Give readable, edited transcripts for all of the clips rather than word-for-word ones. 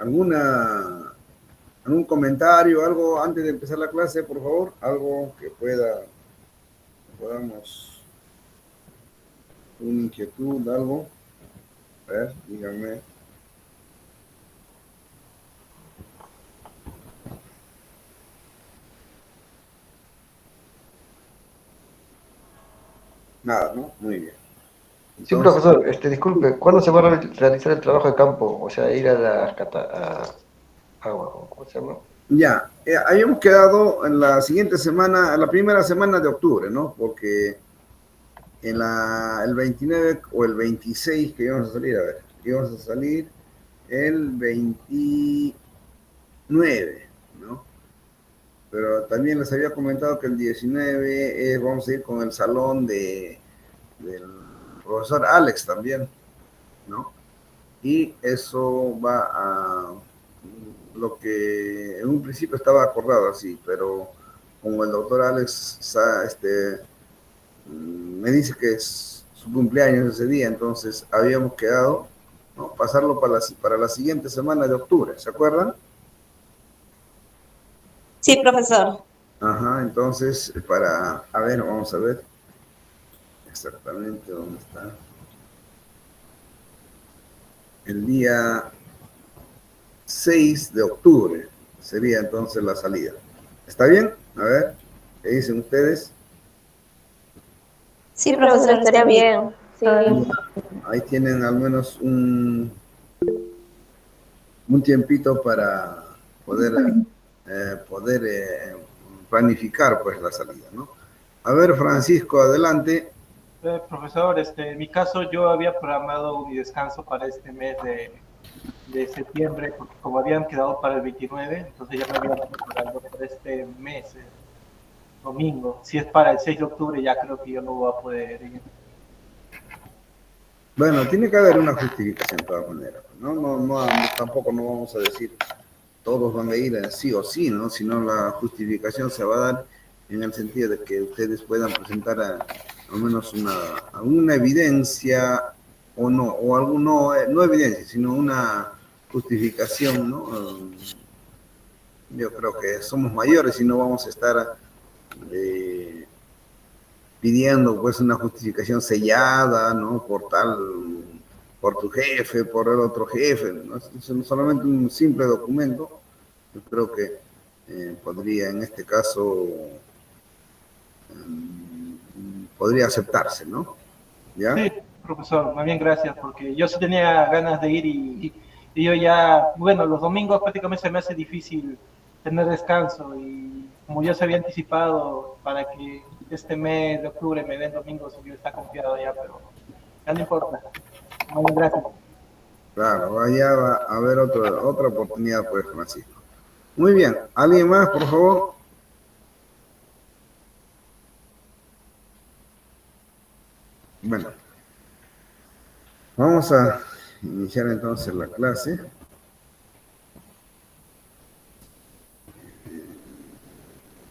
¿Alguna, algún comentario, algo antes de empezar la clase, por favor? Algo que podamos, una inquietud, algo. A ver, díganme. Nada, ¿no? Muy bien. Sí, Entonces, profesor, disculpe, ¿cuándo se va a realizar el trabajo de campo? O sea, ir a ¿cómo se llama? ya, habíamos quedado en la siguiente semana, la primera semana de octubre, ¿no? Porque en el 29 o el 26 que íbamos a salir, a ver, íbamos a salir el 29, ¿no? Pero también les había comentado que el 19 vamos a ir con el salón del profesor Alex también, ¿no? Y eso va a lo que en un principio estaba acordado así, pero como el doctor Alex me dice que es su cumpleaños ese día, entonces habíamos quedado, ¿no?, pasarlo para la siguiente semana de octubre, ¿se acuerdan? Sí, profesor. Ajá, entonces, a ver, vamos a ver exactamente dónde está. El día 6 de octubre sería entonces la salida. ¿Está bien? A ver, ¿qué dicen ustedes? Sí, profesor, estaría bien. Sí. Ahí tienen al menos un tiempito para poder planificar pues la salida, ¿no? A ver, Francisco, adelante. Profesor, en mi caso yo había programado mi descanso para este mes de septiembre, porque como habían quedado para el 29, entonces ya me había preparado para este mes, domingo. Si es para el 6 de octubre, ya creo que yo no voy a poder ir. Bueno, tiene que haber una justificación de todas maneras, ¿no? Tampoco no vamos a decir todos van a ir sí o sí, ¿no? Sino la justificación se va a dar en el sentido de que ustedes puedan presentar al menos alguna evidencia o no, o no evidencia, sino una justificación, ¿no? Yo creo que somos mayores y no vamos a estar eh, pidiendo pues una justificación sellada, ¿no? Por tu jefe, por el otro jefe, ¿no? Es solamente un simple documento. Yo creo que podría en este caso podría aceptarse, ¿no? ¿Ya? Sí, profesor, más bien gracias, porque yo sí tenía ganas de ir y yo ya, bueno, los domingos prácticamente se me hace difícil tener descanso y como yo se había anticipado para que este mes de octubre me den domingos, yo está confiado ya, pero ya no importa. Más bien gracias. Claro, vaya va a haber otra oportunidad, pues, Francisco. Muy bien, ¿alguien más, por favor? Bueno, vamos a iniciar entonces la clase.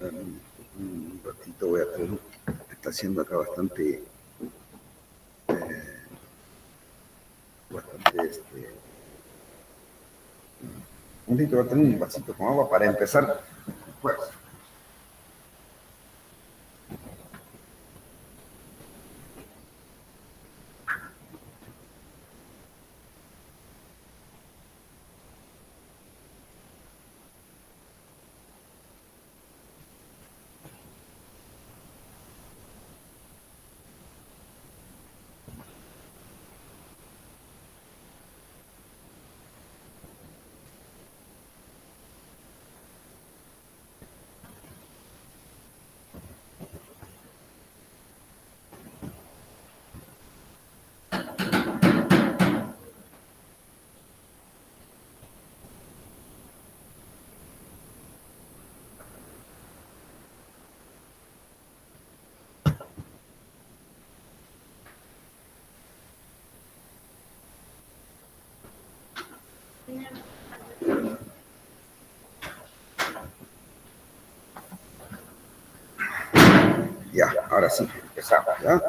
Un ratito voy a hacer, está haciendo acá bastante. Un ratito voy a tener un vasito con agua para empezar. Pues. Ya, ahora sí, empezamos, ¿ya?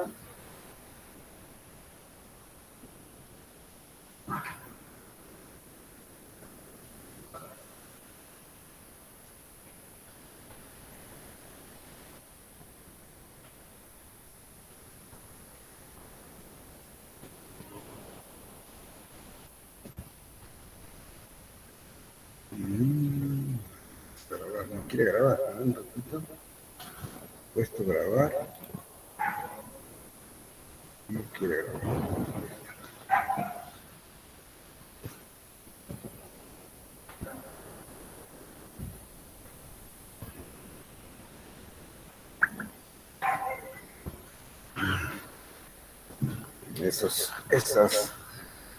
Grabar, no quiere grabar, ¿no? Un ratito. Puesto grabar. No quiere grabar.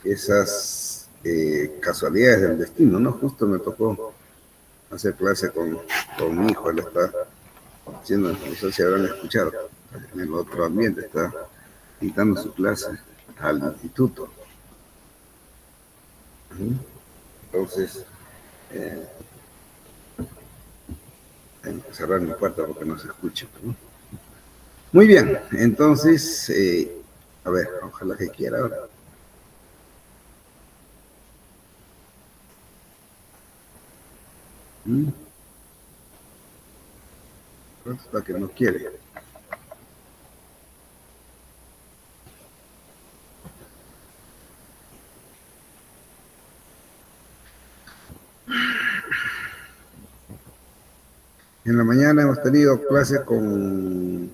Esas casualidades del destino, ¿no? Justo me tocó hacer clase con mi hijo, él está haciendo, no sé si habrán escuchado, en el otro ambiente está dictando su clase al instituto. Entonces, tengo que cerrar mi puerta porque no se escucha, ¿no? Muy bien, entonces, a ver, ojalá que quiera ahora. Hasta que no quiere. En la mañana hemos tenido clase con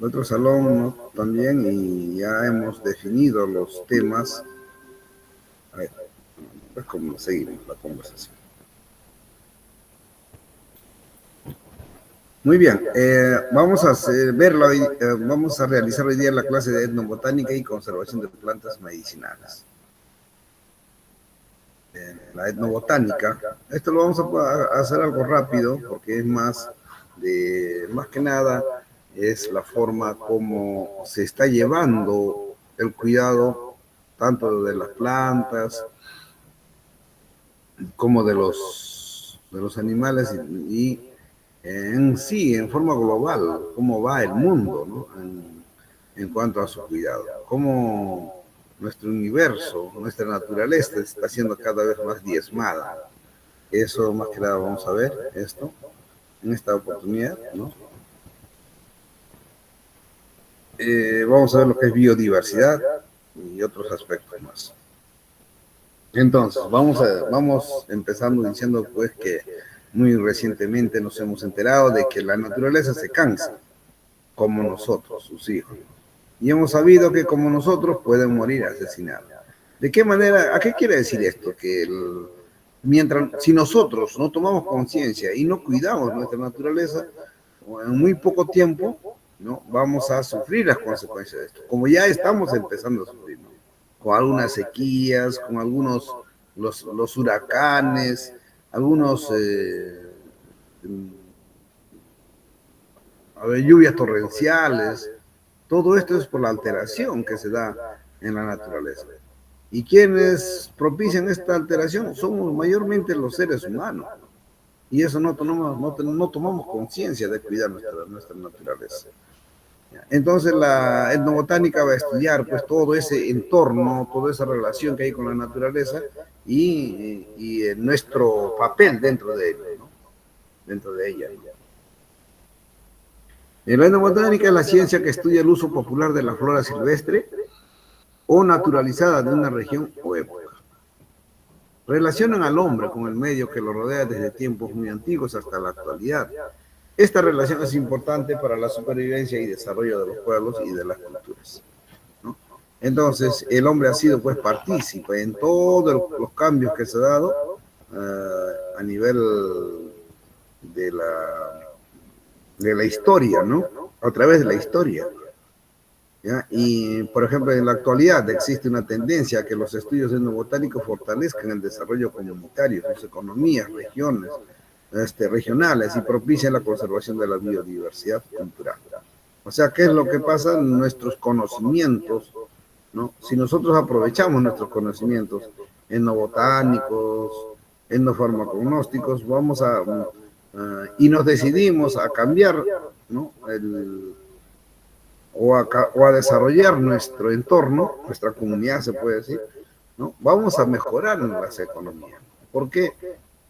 otro salón, ¿no? También, y ya hemos definido los temas. A ver, pues como seguimos la conversación. Muy bien, vamos a realizar hoy día la clase de etnobotánica y conservación de plantas medicinales. La etnobotánica, esto lo vamos a hacer algo rápido porque es más que nada es la forma como se está llevando el cuidado tanto de las plantas como de los animales y en sí, en forma global, cómo va el mundo, ¿no? En cuanto a su cuidado, cómo nuestro universo, nuestra naturaleza está siendo cada vez más diezmada. Eso más que nada vamos a ver esto en esta oportunidad, ¿no? Vamos a ver lo que es biodiversidad y otros aspectos más. Entonces, vamos empezando diciendo pues que muy recientemente nos hemos enterado de que la naturaleza se cansa, como nosotros, sus hijos. Y hemos sabido que como nosotros pueden morir asesinados. ¿De qué manera? ¿A qué quiere decir esto? Que si nosotros no tomamos conciencia y no cuidamos nuestra naturaleza, en muy poco tiempo, ¿no? Vamos a sufrir las consecuencias de esto, como ya estamos empezando a sufrir, ¿no? Con algunas sequías, con algunos los huracanes, algunos lluvias torrenciales. Todo esto es por la alteración que se da en la naturaleza. ¿Y quienes propician esta alteración? Somos mayormente los seres humanos. Y eso no tomamos conciencia de cuidar nuestra naturaleza. Entonces la etnobotánica va a estudiar pues todo ese entorno, toda esa relación que hay con la naturaleza y nuestro papel dentro de ella, ¿no? Dentro de ella. La etnobotánica es la ciencia que estudia el uso popular de la flora silvestre o naturalizada de una región o época. Relacionan al hombre con el medio que lo rodea desde tiempos muy antiguos hasta la actualidad. Esta relación es importante para la supervivencia y desarrollo de los pueblos y de las culturas, ¿no? Entonces, el hombre ha sido pues partícipe en todos los cambios que se ha dado a nivel de la historia, ¿no? A través de la historia. ¿Ya? Y, por ejemplo, en la actualidad existe una tendencia a que los estudios etnobotánicos fortalezcan el desarrollo comunitario, sus economías, regionales y propician la conservación de la biodiversidad cultural. O sea, ¿qué es lo que pasa? Nuestros conocimientos, ¿no? Si nosotros aprovechamos nuestros conocimientos etnobotánicos, etnofarmacognósticos, y nos decidimos a cambiar, ¿no? O a desarrollar nuestro entorno, nuestra comunidad se puede decir, ¿no? Vamos a mejorar las economías. ¿Por qué?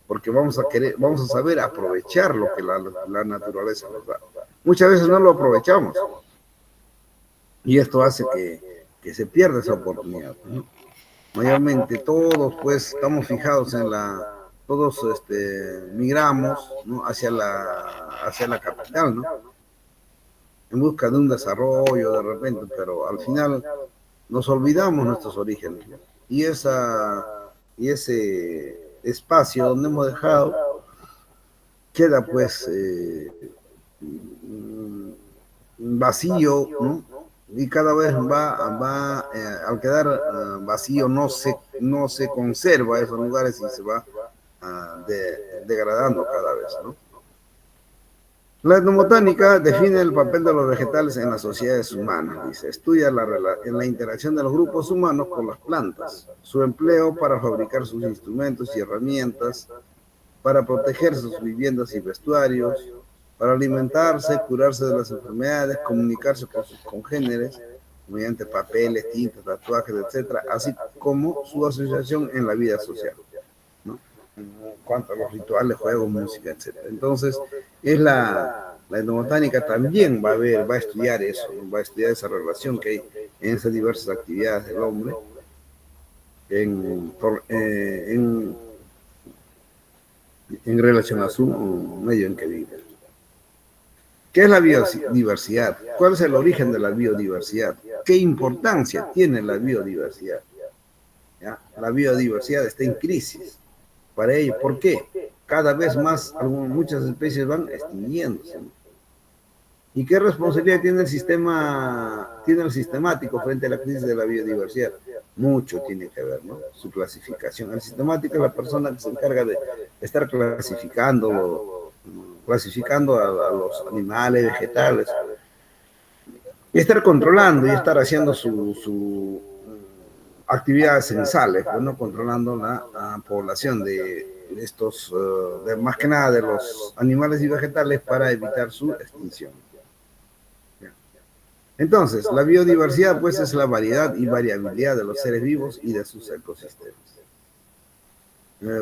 Porque vamos a saber aprovechar lo que la naturaleza nos da. Muchas veces no lo aprovechamos y esto hace que se pierda esa oportunidad, ¿no? Mayormente todos pues estamos fijados en todos migramos, ¿no? hacia la capital, ¿no? En busca de un desarrollo de repente, pero al final nos olvidamos nuestros orígenes, ¿no? Y ese espacio donde hemos dejado queda pues vacío, ¿no? Y cada vez al quedar vacío no se conserva esos lugares y se va degradando cada vez, ¿no? La etnobotánica define el papel de los vegetales en las sociedades humanas. Dice, estudia la interacción de los grupos humanos con las plantas, su empleo para fabricar sus instrumentos y herramientas, para proteger sus viviendas y vestuarios, para alimentarse, curarse de las enfermedades, comunicarse con sus congéneres, mediante papeles, tintas, tatuajes, etcétera, así como su asociación en la vida social, ¿no? En cuanto a los rituales, juegos, música, etcétera. Entonces, la etnobotánica también va a estudiar eso, ¿no? Va a estudiar esa relación que hay en esas diversas actividades del hombre en relación a su medio en que vive. ¿Qué es la biodiversidad? ¿Cuál es el origen de la biodiversidad? ¿Qué importancia tiene la biodiversidad? ¿Ya? La biodiversidad está en crisis. Para ello, ¿por qué? Cada vez más, muchas especies van extinguiéndose, ¿no? ¿Y qué responsabilidad tiene el sistemático frente a la crisis de la biodiversidad? Mucho tiene que ver, ¿no? Su clasificación. El sistemático es la persona que se encarga de estar clasificando a los animales, vegetales, y estar controlando y estar haciendo su actividades censales, ¿no? Controlando la población de estos, más que nada de los animales y vegetales para evitar su extinción. Entonces, la biodiversidad pues es la variedad y variabilidad de los seres vivos y de sus ecosistemas.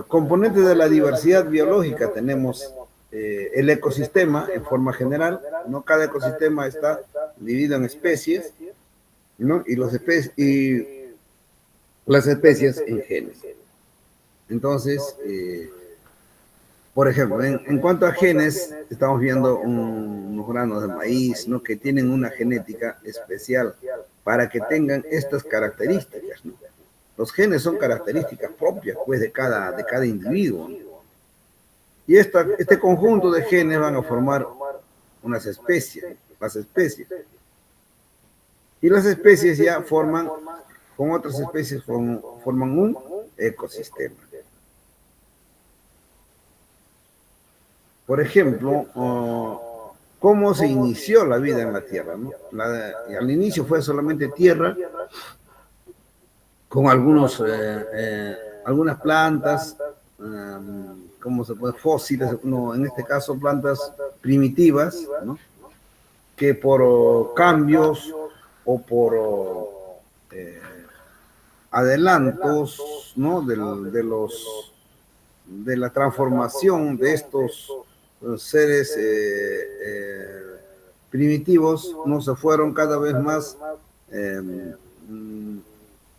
Componentes de la diversidad biológica tenemos el ecosistema en forma general, ¿no? Cada ecosistema está dividido en especies, ¿no? Y las especies en genes. Entonces, por ejemplo, en cuanto a genes, estamos viendo unos granos de maíz, ¿no? Que tienen una genética especial para que tengan estas características, ¿no? Los genes son características propias, pues, de cada individuo, ¿no? Y este conjunto de genes van a formar unas especies, las especies. Y las especies ya forman, con otras especies, forman un ecosistema. Por ejemplo, ¿cómo se inició la vida en la Tierra, ¿no? Al inicio fue solamente tierra, con algunas plantas, ¿cómo se puede? Fósiles, no, en este caso plantas primitivas, ¿no? Que por cambios o por adelantos, ¿no? de la transformación de estos seres primitivos, no se fueron cada vez más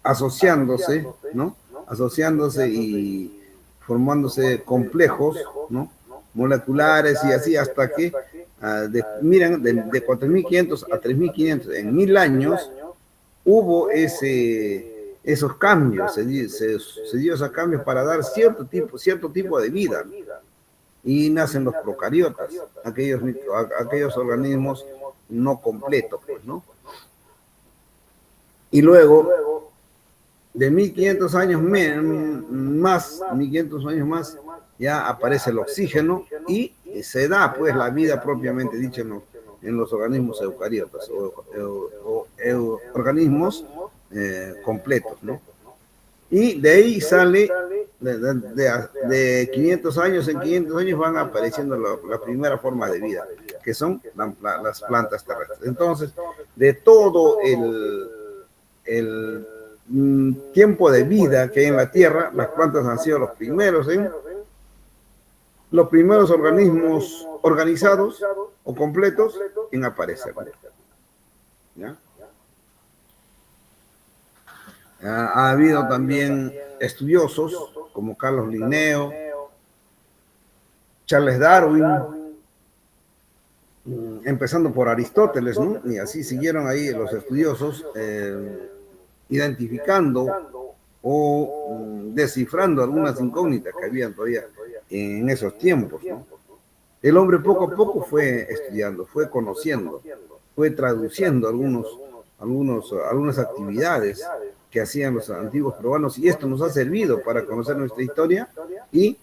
asociándose, ¿no? Asociándose y formándose complejos, ¿no? Moleculares y así hasta que, miren, de 4.500 a 3.500, en 1.000 años, hubo esos cambios, se dio esos cambios para dar cierto tipo de vida. Y nacen los procariotas, aquellos organismos no completos, pues, ¿no? Y luego, de 1.500 años más, 1.500 años más, ya aparece el oxígeno y se da, pues, la vida propiamente dicha en los organismos eucariotas o organismos completos, ¿no? Y de ahí sale, de 500 años en 500 años van apareciendo la primera forma de vida, que son las plantas terrestres. Entonces, de todo el tiempo de vida que hay en la Tierra, las plantas han sido los primeros organismos organizados o completos en aparecer, ¿ya? Ha habido también estudiosos como Carlos Linneo, Charles Darwin, empezando por Aristóteles, ¿no? Y así siguieron ahí los estudiosos identificando o descifrando algunas incógnitas que habían todavía en esos tiempos, ¿no? El hombre poco a poco fue estudiando, fue conociendo, fue traduciendo algunas actividades que hacían los antiguos peruanos, y esto nos ha servido para conocer nuestra historia y,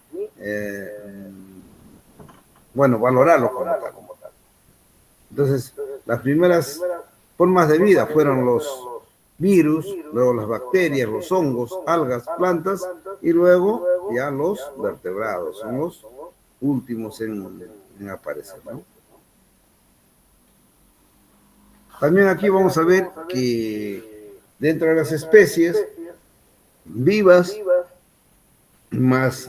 bueno, valorarlo como tal. Entonces, las primeras formas de vida fueron los virus, luego las bacterias, los hongos, algas, plantas, y luego ya los vertebrados, son los últimos en aparecer, ¿no? También aquí vamos a ver que dentro de las especies vivas más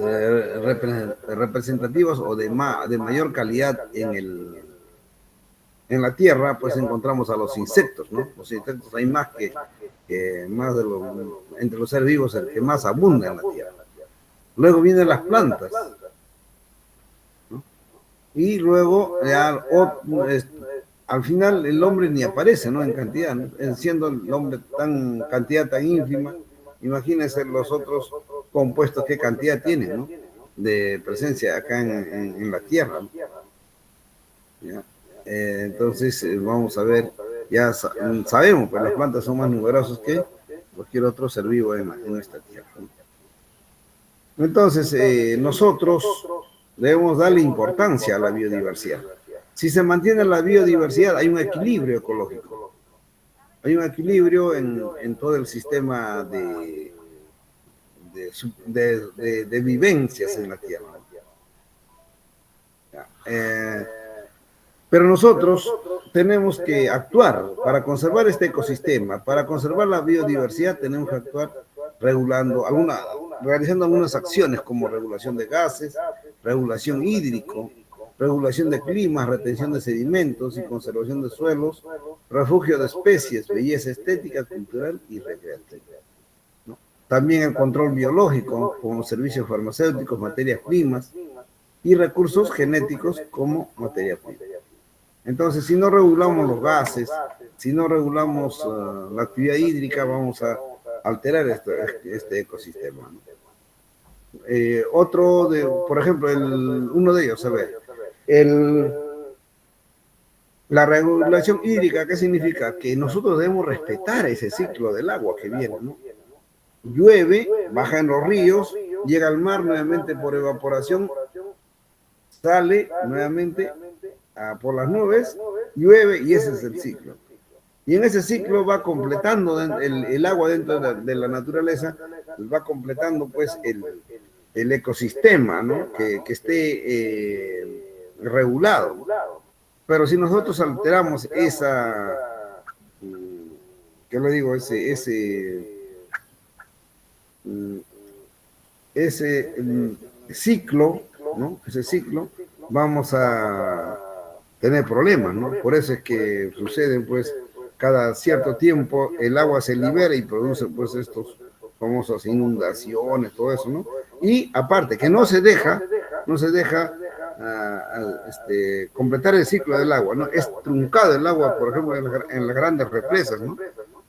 representativas o de mayor calidad en la Tierra, pues encontramos a los insectos, ¿no? Los insectos hay más entre los seres vivos, el que más abunda en la Tierra. Luego vienen las plantas, ¿no? Y luego ya al final el hombre ni aparece, ¿no? En cantidad, ¿no? Siendo el hombre cantidad tan ínfima, imagínense los otros compuestos qué cantidad tienen, ¿no? De presencia acá en la Tierra, ¿no? ¿Ya? Entonces vamos a ver, ya sabemos que las plantas son más numerosas que cualquier otro ser vivo en esta Tierra, ¿no? Entonces nosotros debemos darle importancia a la biodiversidad. Si se mantiene la biodiversidad, hay un equilibrio ecológico, hay un equilibrio en todo el sistema de vivencias en la Tierra. Pero nosotros tenemos que actuar para conservar este ecosistema, para conservar la biodiversidad tenemos que actuar realizando algunas acciones como regulación de gases, regulación hídrico, regulación de climas, retención de sedimentos y conservación de suelos, refugio de especies, belleza estética, cultural y recreativa, ¿no? También el control biológico, como servicios farmacéuticos, materias primas y recursos genéticos como materia prima. Entonces, si no regulamos los gases, si no regulamos la actividad hídrica, vamos a alterar este ecosistema, ¿no? Por ejemplo, uno de ellos, a ver, la regulación hídrica, ¿qué significa? Que nosotros debemos respetar ese ciclo del agua que viene, ¿no? Llueve, baja en los ríos, llega al mar nuevamente por evaporación, sale nuevamente por las nubes, llueve y ese es el ciclo. Y en ese ciclo va completando el agua dentro de la naturaleza, va completando pues el ecosistema, ¿no? Que esté regulado. Pero si nosotros alteramos ¿qué le digo? Ese ciclo, ¿no? Ese ciclo, vamos a tener problemas, ¿no? Por eso es que suceden, pues, cada cierto tiempo el agua se libera y produce, pues, estos famosas inundaciones, todo eso, ¿no? Y aparte, que no se deja completar el ciclo del agua, ¿no? Es truncado el agua, por ejemplo, en las grandes represas, ¿no?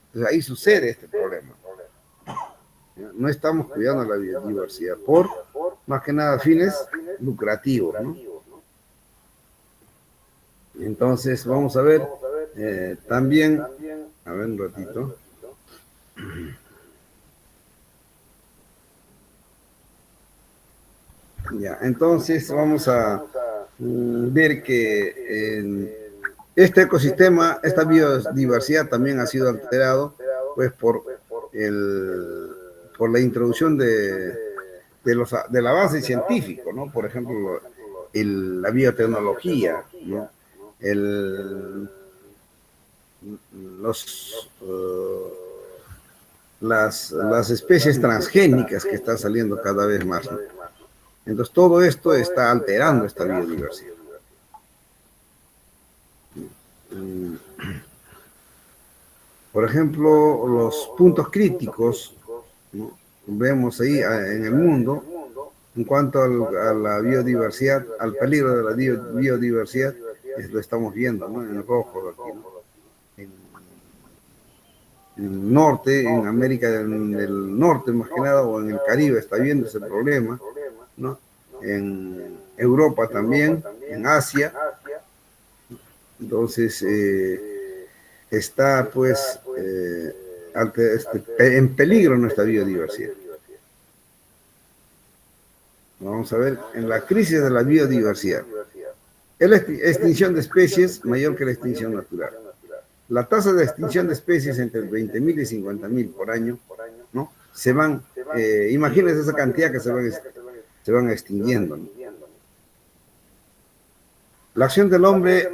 Entonces ahí sucede este problema. No estamos cuidando la biodiversidad por, más que nada, fines lucrativos, ¿no? Entonces, vamos a ver también, a ver un ratito. Ya, entonces vamos a ver que este ecosistema, esta biodiversidad también ha sido alterado pues por la introducción del avance científico, ¿no? Por ejemplo, la biotecnología, ¿no? Las especies transgénicas que están saliendo cada vez más, ¿no? Entonces todo esto está alterando esta biodiversidad. Por ejemplo, los puntos críticos, ¿no? Vemos ahí en el mundo En cuanto a la biodiversidad, al peligro de la biodiversidad, lo estamos viendo, ¿no? En rojo aquí, ¿no? En el norte, en América del Norte más que nada, o en el Caribe está viendo ese problema, ¿no? En Europa también, en Asia. Entonces, está pues en peligro nuestra biodiversidad. Vamos a ver, en la crisis de la biodiversidad. Es la extinción de especies mayor que la extinción natural. La tasa de extinción de especies entre 20.000 y 50.000 por año, ¿no? Se van, imagínense esa cantidad que se van extinguiendo, ¿no? La acción del hombre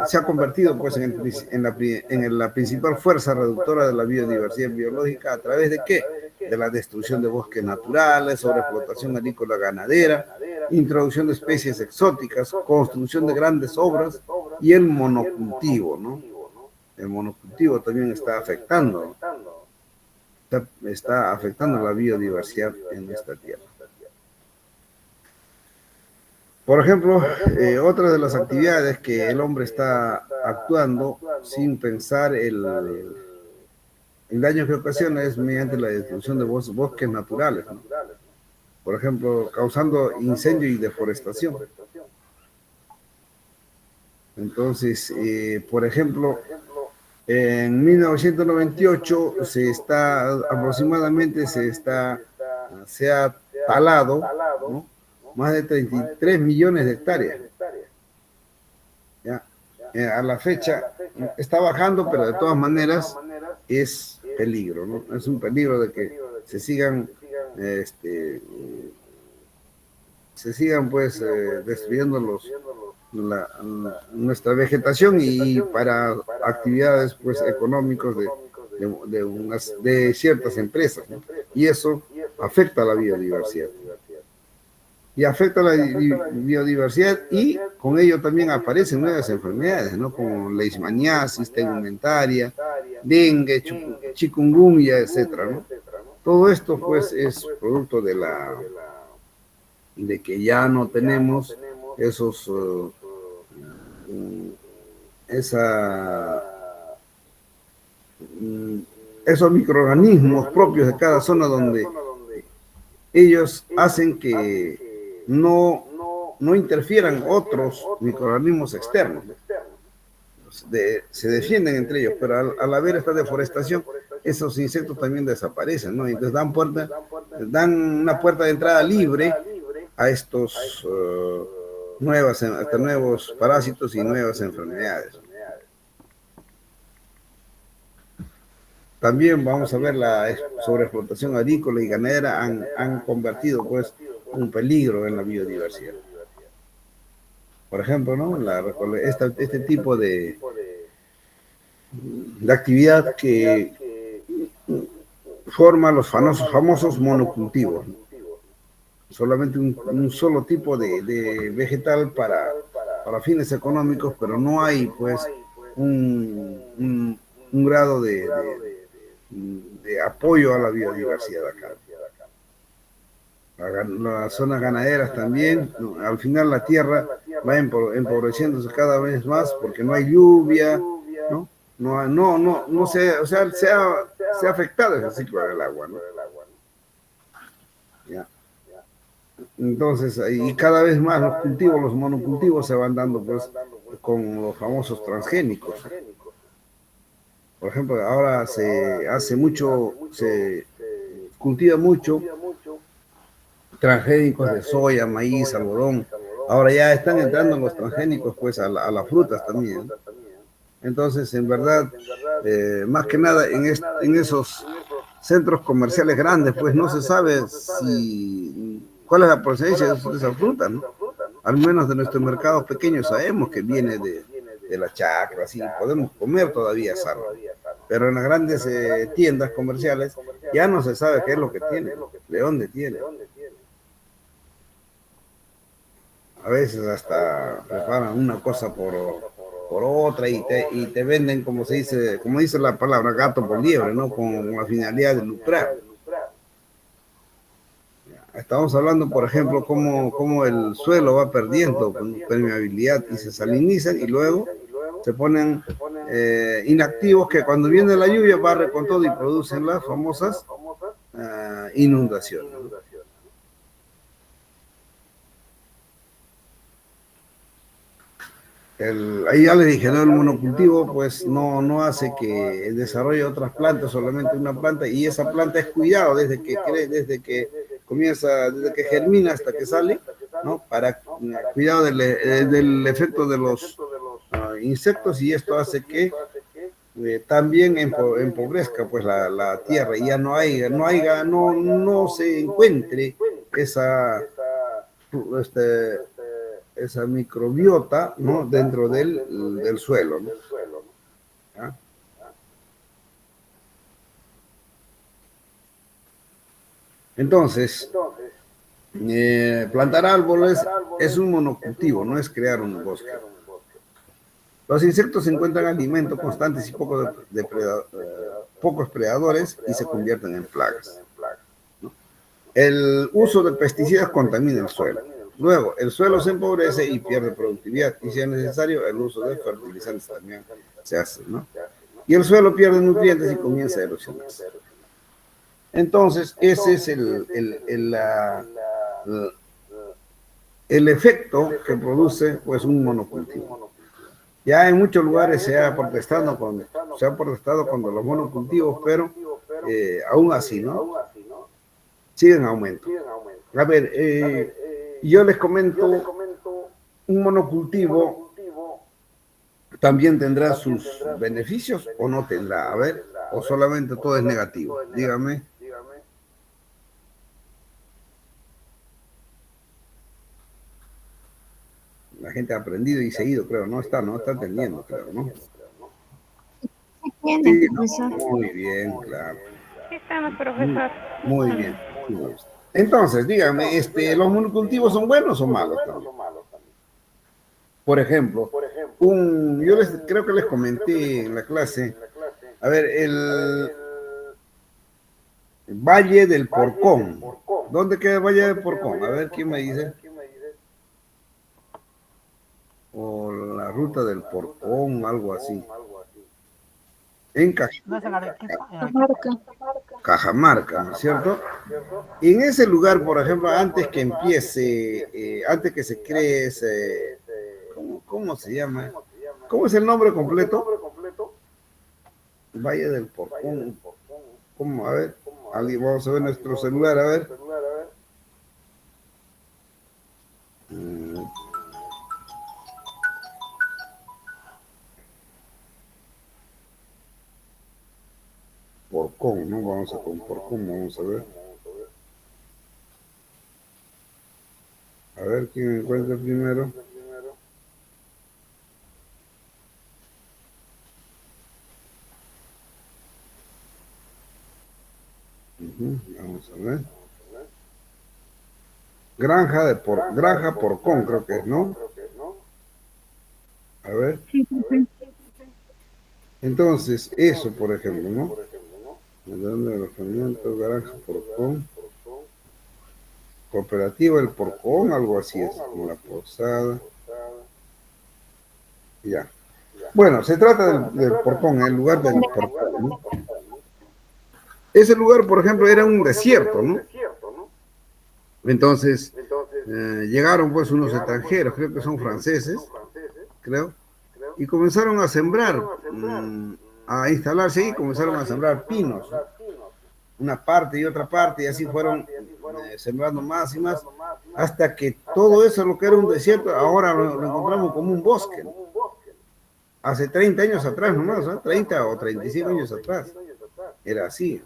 se ha convertido pues, en la principal fuerza reductora de la biodiversidad biológica. ¿A través de qué? De la destrucción de bosques naturales, sobreexplotación agrícola ganadera, introducción de especies exóticas, construcción de grandes obras y el monocultivo, ¿no? El monocultivo también está afectando la biodiversidad en esta tierra. Por ejemplo, otra de las actividades que el hombre está actuando sin pensar el daño que ocasiona es mediante la destrucción de bosques naturales, ¿no? Por ejemplo, causando incendio y deforestación. Entonces, por ejemplo, en 1998 aproximadamente se ha talado, ¿no? Más de 33 millones de hectáreas. ¿Ya? A la fecha está bajando, pero de todas maneras es peligro, ¿no? Es un peligro de que se sigan pues destruyendo nuestra vegetación y para actividades pues económicas de ciertas empresas, ¿no? Y eso afecta a la biodiversidad. Y afecta a la biodiversidad y con ello también aparecen nuevas enfermedades, ¿no? Como leishmaniasis, tegumentaria, dengue, chikungunya, etcétera, ¿no? Todo esto pues es producto de que ya no tenemos esos microorganismos propios de cada zona donde ellos hacen que no interfieran otros microorganismos externos. Se defienden entre ellos, pero al haber esta deforestación, esos insectos también desaparecen, ¿no? Entonces dan una puerta de entrada libre a estos nuevos parásitos y nuevas enfermedades. También vamos a ver la sobreexplotación agrícola y ganadera han convertido pues un peligro en la biodiversidad. Por ejemplo, ¿no? Este tipo de actividad que forma los famosos monocultivos, ¿no? Solamente un solo tipo de vegetal para fines económicos, pero no hay pues un grado de apoyo a la biodiversidad acá. Las zonas ganaderas también, al final la tierra va empobreciéndose cada vez más porque no hay lluvia, ¿no? No se ha afectado ese ciclo del agua, ¿no? Ya. Entonces, y cada vez más los monocultivos se van dando pues con los famosos transgénicos. Por ejemplo, ahora se cultiva mucho transgénicos de soya, maíz, algodón. Ahora ya están entrando los transgénicos pues a las frutas también. Entonces, en verdad, más que nada en esos centros comerciales grandes, pues no se sabe cuál es la procedencia de esa fruta, ¿no? Al menos de nuestros mercados pequeños sabemos que viene de la chacra, así podemos comer todavía sano. Pero en las grandes tiendas comerciales ya no se sabe qué es lo que tiene, de dónde tiene. A veces hasta preparan una cosa por otra y te venden, como dice la palabra, gato por liebre, ¿no? Con la finalidad de lucrar. Estamos hablando, por ejemplo, cómo el suelo va perdiendo permeabilidad y se salinizan y luego se ponen inactivos que cuando viene la lluvia barre con todo y producen las famosas inundaciones, ¿no? Ahí ya le dije, ¿no? El monocultivo pues no hace que desarrolle otras plantas, solamente una planta, y esa planta es cuidado desde que comienza, desde que germina hasta que sale, ¿no? Para cuidado del efecto de los insectos, y esto hace que también empobrezca pues la tierra y ya no se encuentre este, esa microbiota, ¿no? Dentro del suelo, ¿no? ¿Ah? Entonces, plantar árboles es un monocultivo, no es crear un bosque. Los insectos encuentran alimento constantes y pocos predadores y se convierten en plagas, ¿no? El uso de pesticidas contamina el suelo. Luego, el suelo se empobrece y pierde productividad, y si es necesario, el uso de fertilizantes también se hace, ¿no? Y el suelo pierde nutrientes y comienza a erosionarse. Entonces, ese es el efecto que produce pues un monocultivo. Ya en muchos lugares se ha protestado contra los monocultivos, pero aún así, ¿no? Siguen en aumento. A ver, yo les comento, un monocultivo también tendrá sus beneficios o no tendrá, a ver, o solamente todo es negativo, dígame. La gente ha aprendido y seguido, creo, no está entendiendo, creo, ¿no? Entiende, Sí, profesor. muy bien, claro. Sí estamos, profesor. Muy bien. Entonces, dígame, ¿los monocultivos son buenos o malos también? Por ejemplo, creo que les comenté en la clase, a ver, el Valle del Porcón. ¿Dónde queda el Valle del Porcón? A ver, ¿quién me dice? O la ruta del Porcón, algo así. En Cajamarca, ¿no es cierto? Y en ese lugar, por ejemplo, antes que se cree ¿cómo se llama? ¿Cómo es el nombre completo? Valle del Porcón. ¿Cómo? A ver, vamos a ver nuestro celular, a ver. Porcón, ¿no? Vamos a ver. A ver quién encuentra primero. Vamos a ver. Granja Porcón, creo que es, ¿no? A ver. Entonces, eso, por ejemplo, ¿no? De alojamiento, Granja Porcón. Cooperativa El Porcón, algo así es, como la posada. Ya. Bueno, se trata del Porcón, el lugar del Porcón, ¿no? Ese lugar, por ejemplo, era un desierto, ¿no? Entonces, llegaron pues unos extranjeros, creo que son franceses, creo, y comenzaron a sembrar, a instalarse ahí, comenzaron a sembrar pinos, ¿no? Una parte y otra parte, y así fueron sembrando más y más, hasta que todo eso, lo que era un desierto, ahora lo encontramos como un bosque, ¿no? Hace 30 años atrás nomás, ¿no? 30 o 35 años atrás, era así,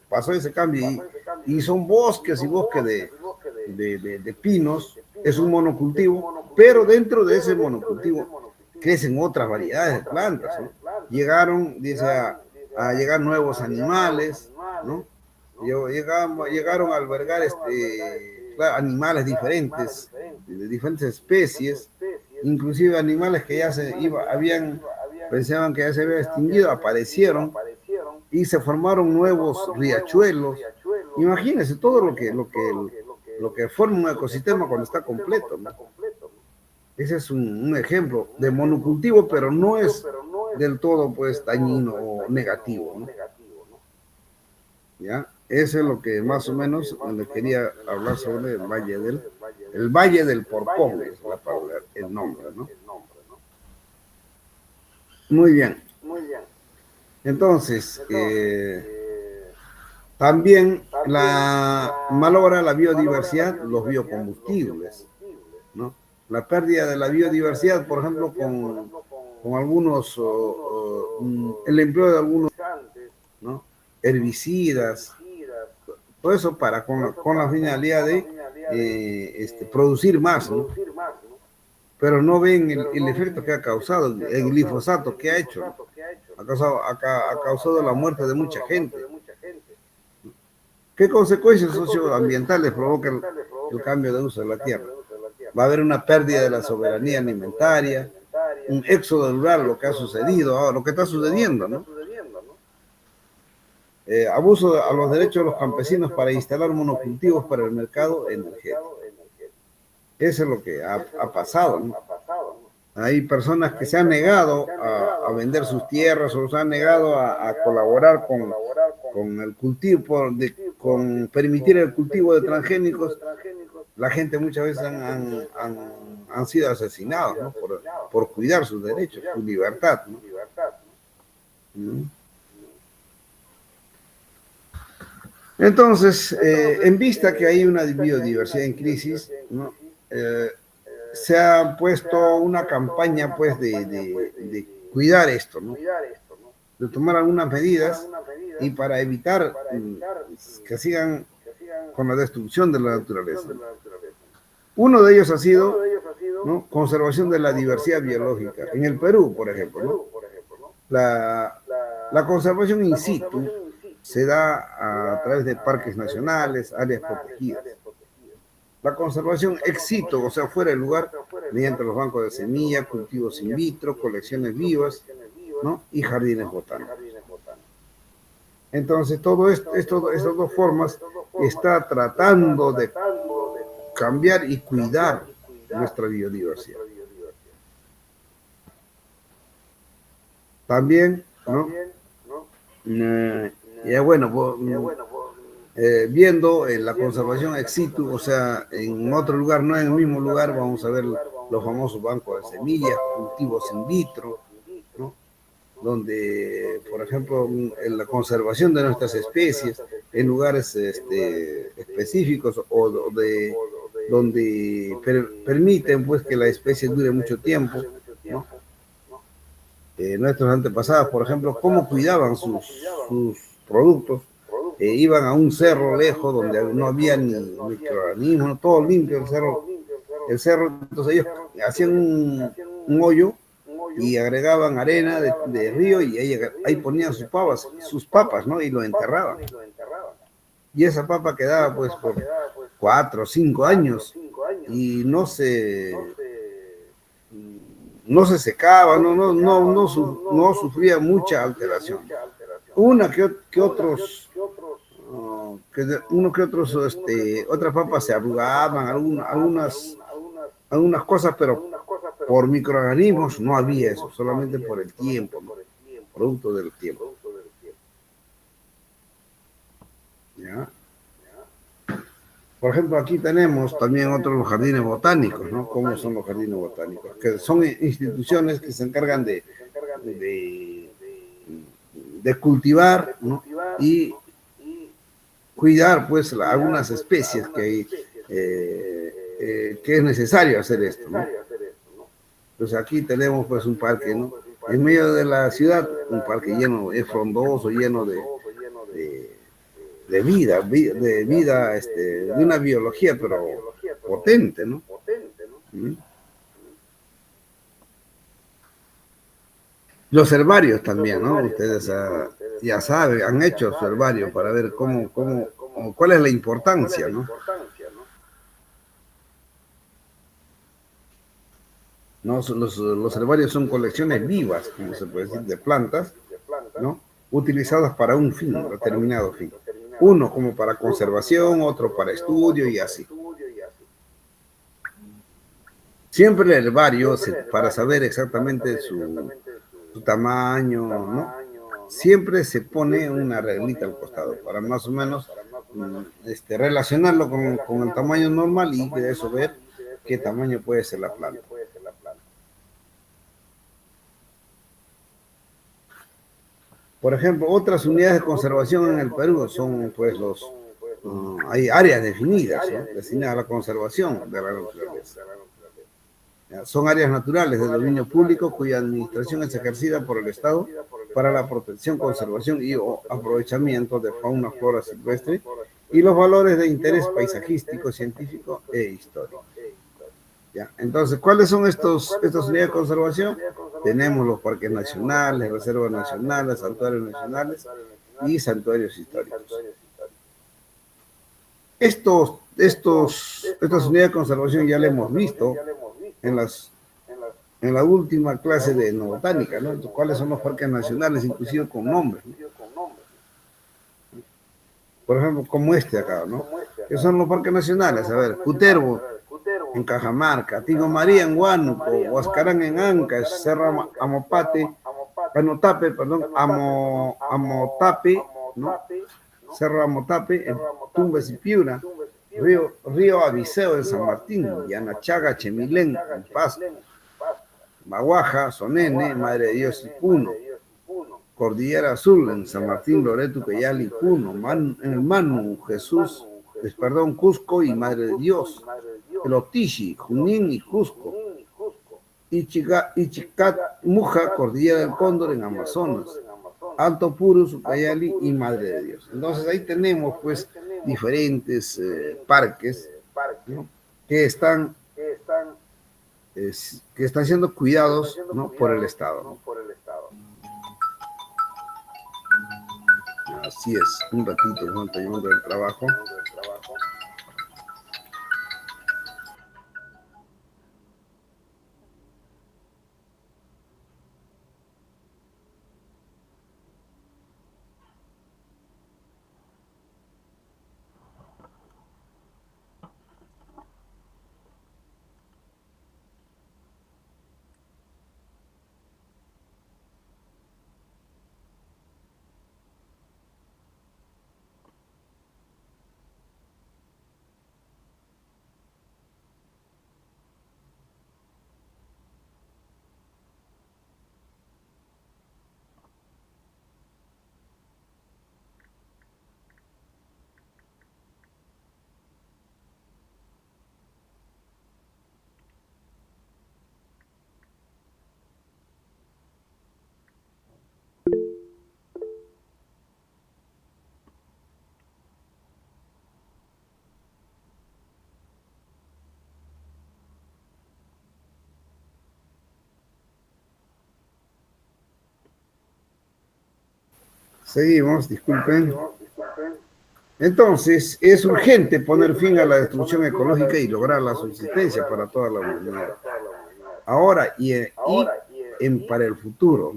pasó ese cambio, y son bosques y bosques de pinos, es un monocultivo, pero dentro de ese monocultivo crecen otras variedades de plantas, ¿no? Llegaron, dice, a llegar nuevos animales, ¿no? Llegaron a albergar animales diferentes, de diferentes especies, inclusive animales que ya pensaban que ya se habían extinguido, aparecieron y se formaron nuevos riachuelos. Imagínense todo lo que lo que forma un ecosistema cuando está completo, ¿no? Ese es un ejemplo de monocultivo, pero no es del todo pues dañino o negativo, ¿no? ¿Ya? Eso es lo que más o menos le quería hablar sobre el Valle del Porpón, es la palabra, el nombre, ¿no? Muy bien. Entonces, también malogra la biodiversidad, los biocombustibles, ¿no? La pérdida de la biodiversidad, por ejemplo, con algunos, el empleo de algunos, ¿no? Herbicidas, todo eso con la finalidad de producir más, ¿no? Pero no ven el efecto que ha causado, el glifosato que ha hecho, ¿no? Ha causado la muerte de mucha gente. ¿Qué consecuencias socioambientales provoca el cambio de uso de la tierra? Va a haber una pérdida de la soberanía alimentaria, un éxodo rural, lo que ha sucedido ahora, lo que está sucediendo, ¿no? Abuso a los derechos de los campesinos para instalar monocultivos para el mercado energético. Eso es lo que ha pasado, ¿no? Hay personas que se han negado a vender sus tierras o se han negado a colaborar con el cultivo, con permitir el cultivo de transgénicos. La gente muchas veces han sido asesinados, ¿no? por cuidar sus derechos, su libertad, ¿no? Entonces, en vista que hay una biodiversidad en crisis, ¿no? Se ha puesto una campaña pues de cuidar esto, ¿no? De tomar algunas medidas y para evitar que sigan con la destrucción de la naturaleza. Uno de ellos ha sido, ¿no? Conservación de la diversidad biológica. En el Perú, por ejemplo, ¿no? La conservación in situ se da a través de parques nacionales, áreas protegidas. La conservación ex situ, o sea, fuera del lugar, mediante los bancos de semilla, cultivos in vitro, colecciones vivas, ¿no? Y jardines botánicos. Entonces, todo estas dos formas está tratando de cambiar y cuidar nuestra biodiversidad. También, ¿no? Viendo la conservación ex situ, o sea, en otro lugar, no en el mismo lugar, vamos a ver los famosos bancos de semillas, cultivos in vitro, ¿no? Donde, por ejemplo, en la conservación de nuestras especies en lugares específicos o donde permiten pues que la especie dure mucho tiempo, ¿no? Nuestros antepasados, por ejemplo, cómo cuidaban sus productos. Iban a un cerro lejos donde no había ni microorganismos, todo limpio el cerro, entonces ellos hacían un hoyo y agregaban arena de río y ahí ponían sus papas, ¿no? Y lo enterraban. Y esa papa quedaba pues por 4 o 5 años y no se secaba, no sufría mucha alteración. Uno que otros otras papas se arrugaban, algunas cosas, pero por microorganismos no había eso, solamente por el tiempo, ¿no? Producto del tiempo. ¿Ya? Por ejemplo, aquí tenemos también otros jardines botánicos, ¿no? ¿Cómo son los jardines botánicos? Que son instituciones que se encargan de cultivar, ¿no? Y cuidar pues algunas especies que es necesario hacer esto, ¿no? Entonces aquí tenemos pues un parque, ¿no? En medio de la ciudad, un parque lleno, es frondoso, lleno de vida, de una biología, pero potente, ¿no? Los herbarios también, ¿no? Ustedes ya saben, han hecho su herbario para ver cuál es la importancia, ¿no? Los herbarios son colecciones vivas, como se puede decir, de plantas, ¿no? Utilizadas para un fin, determinado fin. Uno como para conservación, otro para estudio y así. Siempre el herbario, para saber exactamente su tamaño, ¿no? Siempre se pone una reglita al costado para más o menos relacionarlo con el tamaño normal y de eso ver qué tamaño puede ser la planta. Por ejemplo, otras unidades de conservación en el Perú son pues hay áreas definidas, ¿no? Destinadas a la conservación de la naturaleza. Son áreas naturales de dominio público cuya administración es ejercida por el Estado para la protección, conservación y aprovechamiento de fauna, flora silvestre y los valores de interés paisajístico, científico e histórico. ¿Ya? Entonces, ¿cuáles son estas unidades de conservación? Tenemos los parques nacionales, reservas nacionales, santuarios nacionales y santuarios históricos. Estas unidades de conservación ya las hemos visto en la última clase de etnobotánica, ¿no? ¿Cuáles son los parques nacionales, inclusive con nombres, ¿no? Por ejemplo, como este acá, ¿no? ¿Qué son los parques nacionales? A ver, Cutervo en Cajamarca, Tingo María en Huánuco, Huascarán en Ancash, Cerro Amotape, ¿no? Cerro Amotape en Tumbes y Piura, Río Abiseo en San Martín, Yanachaga, Chemilén en Pasco, Baguaja, Sonene, Madre de Dios y Puno, Cordillera Azul en San Martín, Loreto, Cayali y Puno, en el Manu, Cusco y Madre de Dios, el Otishi, Junín y Cusco, Ichicat, Muja, Cordillera del Cóndor en Amazonas, Alto Purus, Ucayali y Madre de Dios. Entonces ahí tenemos pues diferentes parques, ¿no? que están siendo cuidados, ¿no? por el Estado, ¿no? Así es, un ratito, ¿no? Terminando el trabajo. Seguimos, disculpen. Entonces, es urgente poner fin a la destrucción ecológica y lograr la subsistencia para toda la humanidad. Ahora para el futuro.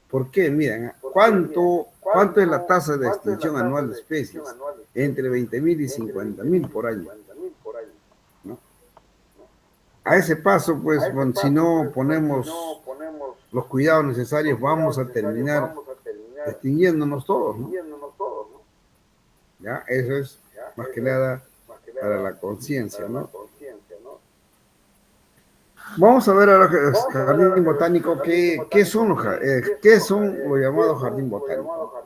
¿Por qué? Miren, ¿cuánto es la tasa de extinción anual de especies? Entre 20.000 y 50.000 por año. ¿No? A ese paso, pues, si no ponemos los cuidados necesarios, vamos a terminar extinguiéndonos todos, ¿no? Ya, eso es más que nada para la conciencia, ¿no? Vamos a ver ahora jardín botánico, ¿qué son los llamados jardín botánico?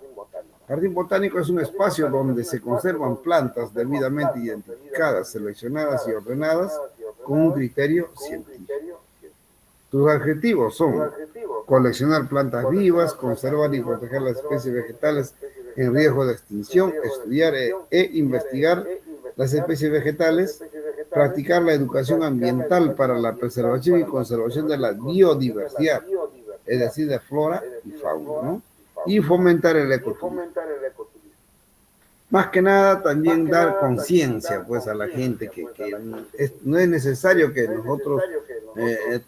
Jardín botánico es un espacio donde se conservan plantas debidamente identificadas, seleccionadas y ordenadas con un criterio científico. Sus objetivos son coleccionar plantas vivas, conservar y proteger las especies vegetales en riesgo de extinción, estudiar e investigar las especies vegetales, practicar la educación ambiental para la preservación y conservación de la biodiversidad, es decir, de flora y fauna, ¿no? Y fomentar el ecoturismo. Más que nada también dar conciencia pues a la gente que no es necesario que nosotros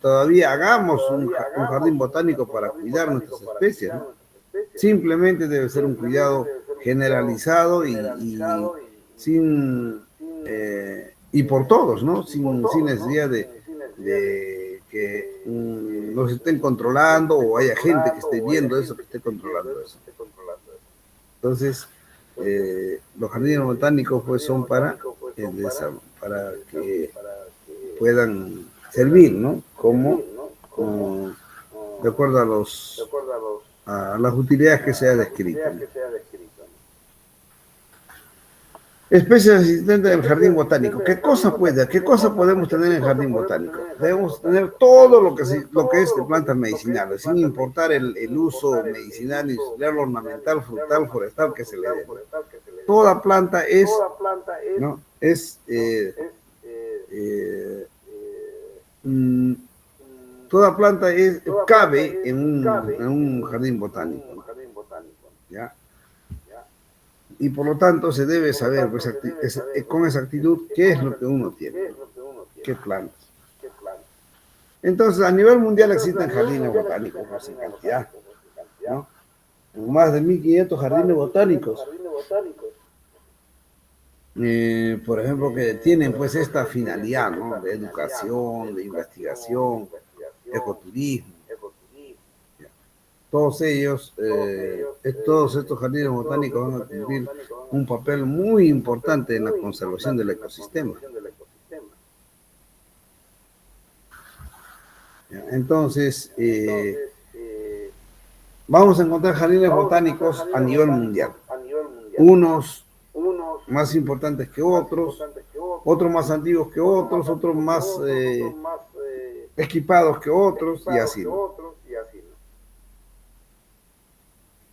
todavía hagamos un jardín botánico para cuidar nuestras especies, ¿no? Simplemente debe ser un cuidado generalizado y y por todos, ¿no? Sin necesidad de que nos estén controlando o haya gente que esté viendo eso, que esté controlando eso. Entonces, los jardines botánicos pues son para que puedan servir, ¿no? Como de acuerdo a las utilidades que se ha descrito. Especies asistentes del jardín botánico. ¿Qué cosa podemos tener en el jardín botánico? Debemos tener todo lo que es de plantas medicinales, sin importar el uso medicinal, industrial, ornamental, frutal, forestal que se le dé. Toda planta es, ¿no? Toda planta cabe en un jardín botánico, ¿ya? Y por lo tanto se debe saber pues, con exactitud qué es lo que uno tiene, qué plantas. Entonces, a nivel mundial existen jardines botánicos pues, en cantidad, ¿no? Más de 1.500 jardines botánicos. Por ejemplo, que tienen pues esta finalidad, ¿no? De educación, de investigación, ecoturismo. Todos ellos, todos estos jardines botánicos van a cumplir un papel muy importante en la conservación del ecosistema. Entonces, vamos a encontrar jardines botánicos a nivel mundial. Unos más importantes que otros más antiguos que otros más equipados que otros, y así, ¿no?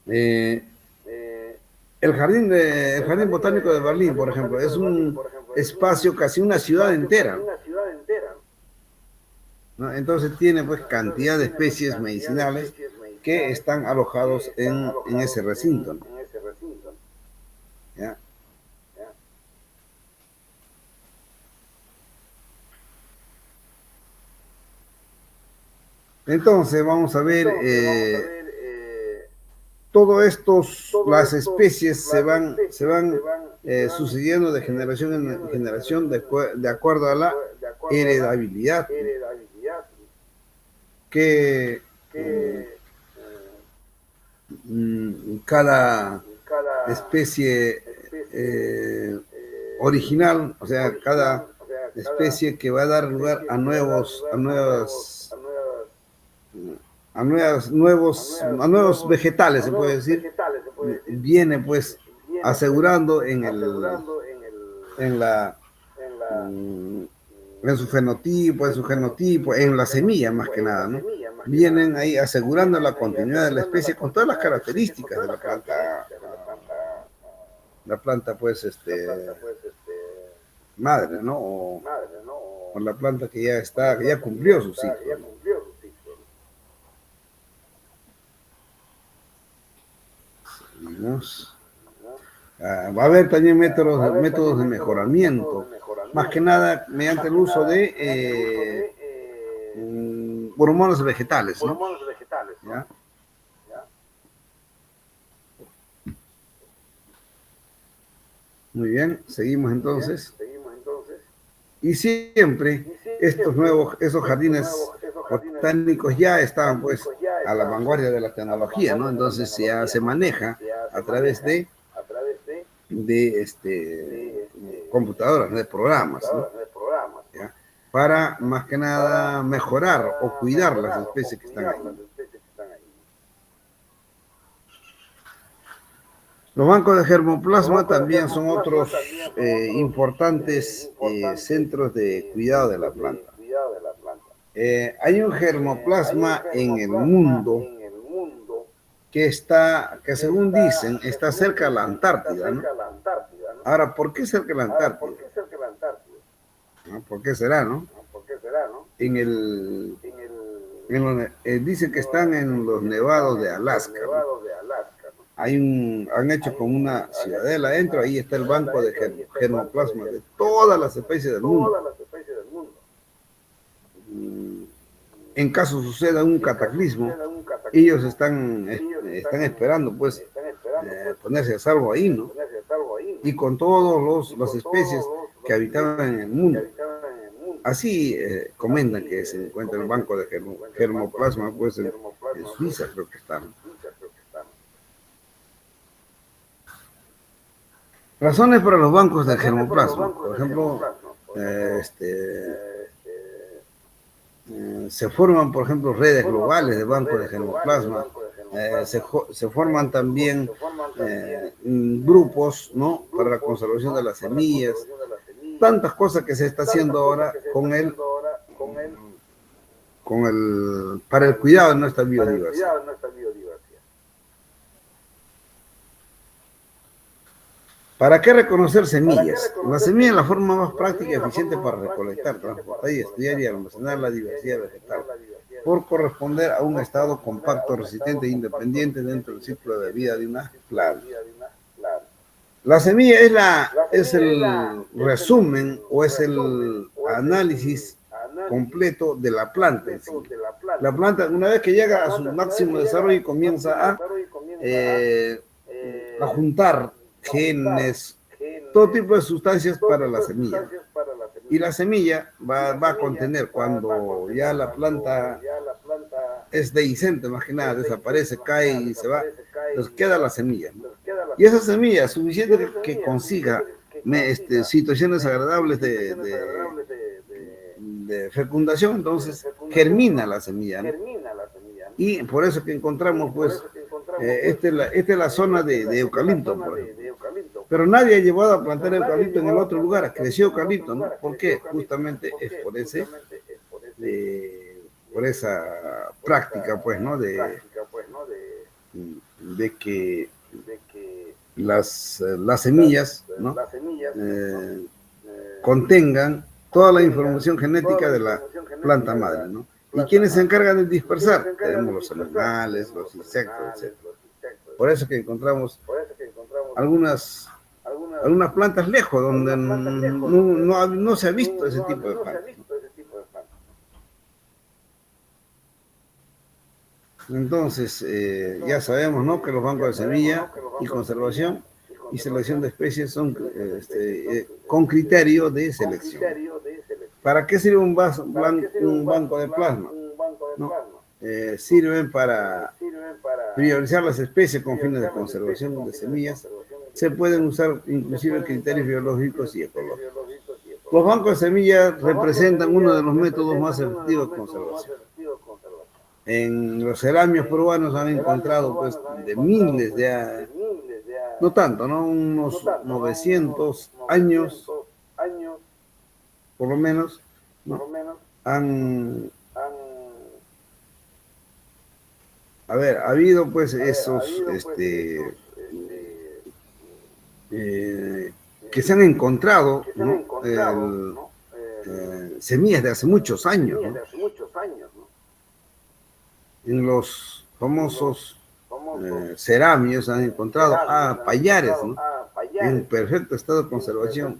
El jardín botánico de Berlín, por ejemplo, es un espacio, casi una ciudad entera, ¿no? Entonces tiene pues cantidad de especies medicinales que están alojados en ese recinto, ¿no? ¿Ya? Entonces vamos a ver todo las especies se van sucediendo de generación en generación de acuerdo a la heredabilidad que cada especie original, o sea, cada especie que va a dar lugar a nuevos vegetales, se puede decir, viene pues asegurando en su genotipo, en la semilla más que nada, ¿no? Vienen ahí asegurando la continuidad de la especie con todas las características de la planta pues madre, ¿no? O la planta que ya cumplió su ciclo, ¿no? Va a haber también métodos de mejoramiento, más que nada mediante el uso de hormonas vegetales, ¿no? ¿Ya? Muy bien, seguimos entonces. Y siempre esos jardines botánicos ya estaban pues a la vanguardia de la tecnología, ¿no? Entonces ya se maneja a través de computadoras, de programas, ¿no? ¿Ya? Para más que nada mejorar o cuidar las especies que están ahí. Los bancos de germoplasma también son otros importantes centros de cuidado de la planta. Hay un germoplasma en el mundo que según dicen está cerca de la Antártida, ¿no? Ahora, ¿por qué cerca de la Antártida? ¿No? ¿Por qué será, no? Dicen que están en los nevados de Alaska, ¿no? Han hecho como una ciudadela adentro, ahí está el banco de germoplasma de todas las especies del mundo. En caso suceda un cataclismo, ellos están esperando pues ponerse a salvo ahí, ¿no? Y con todas las especies que habitaban en el mundo. Así comentan que se encuentra el banco de germoplasma, pues en Suiza creo que está. Razones para los bancos de germoplasma. Por ejemplo, se forman, por ejemplo, redes globales de bancos de germoplasma. Se forman también grupos, ¿no?, para la conservación de las semillas. Tantas cosas que se está haciendo ahora para el cuidado de nuestra biodiversidad. ¿Para qué reconocer semillas? La semilla es la forma más práctica y eficiente para recolectar, transportar y estudiar y almacenar la diversidad vegetal, por corresponder a un estado compacto, resistente e independiente dentro del ciclo de vida de una planta. La semilla es el resumen o es el análisis completo de la planta en sí. La planta, una vez que llega a su máximo desarrollo y comienza a juntar genes, todo tipo de sustancias para la semilla. Y la semilla va a contener, cuando ya la planta es dehiscente, más que nada, desaparece, cae y se va, pues queda la semilla, ¿no? Y esa semilla es suficiente que consiga situaciones agradables de fecundación, entonces germina la semilla, ¿no? Y por eso que encontramos, pues, esta es la zona de eucalipto, por ejemplo. Pero nadie ha llevado a plantar eucalipto en el otro lugar, creció eucalipto, ¿no? ¿Por qué? Justamente es por esa práctica, pues, ¿no?, de que las semillas, ¿no?, contengan toda la información genética de la planta madre, ¿no? ¿Y quiénes se encargan de dispersar? Tenemos los animales, los insectos, etc. Por eso que encontramos algunas plantas lejos, donde no se ha visto ese tipo de plantas, ¿no? Entonces, ya sabemos, ¿no?, que los bancos de semilla y conservación y selección de especies son con criterio de selección. ¿Para qué sirve un banco de plasma? ¿No? Sirven para priorizar las especies con fines de conservación de semillas. Se pueden usar inclusive criterios biológicos y ecológicos. Los bancos de semillas representan uno de los métodos más efectivos de conservación. En los ceramios peruanos han encontrado, pues, de miles de, no tanto, ¿no?, unos 900 años, por lo menos, ¿no?, ha habido, pues, esos, que se han encontrado, ¿no?, semillas de hace muchos años, ¿no?, en los famosos ceramios han encontrado payares, ¿no?, en perfecto estado de conservación.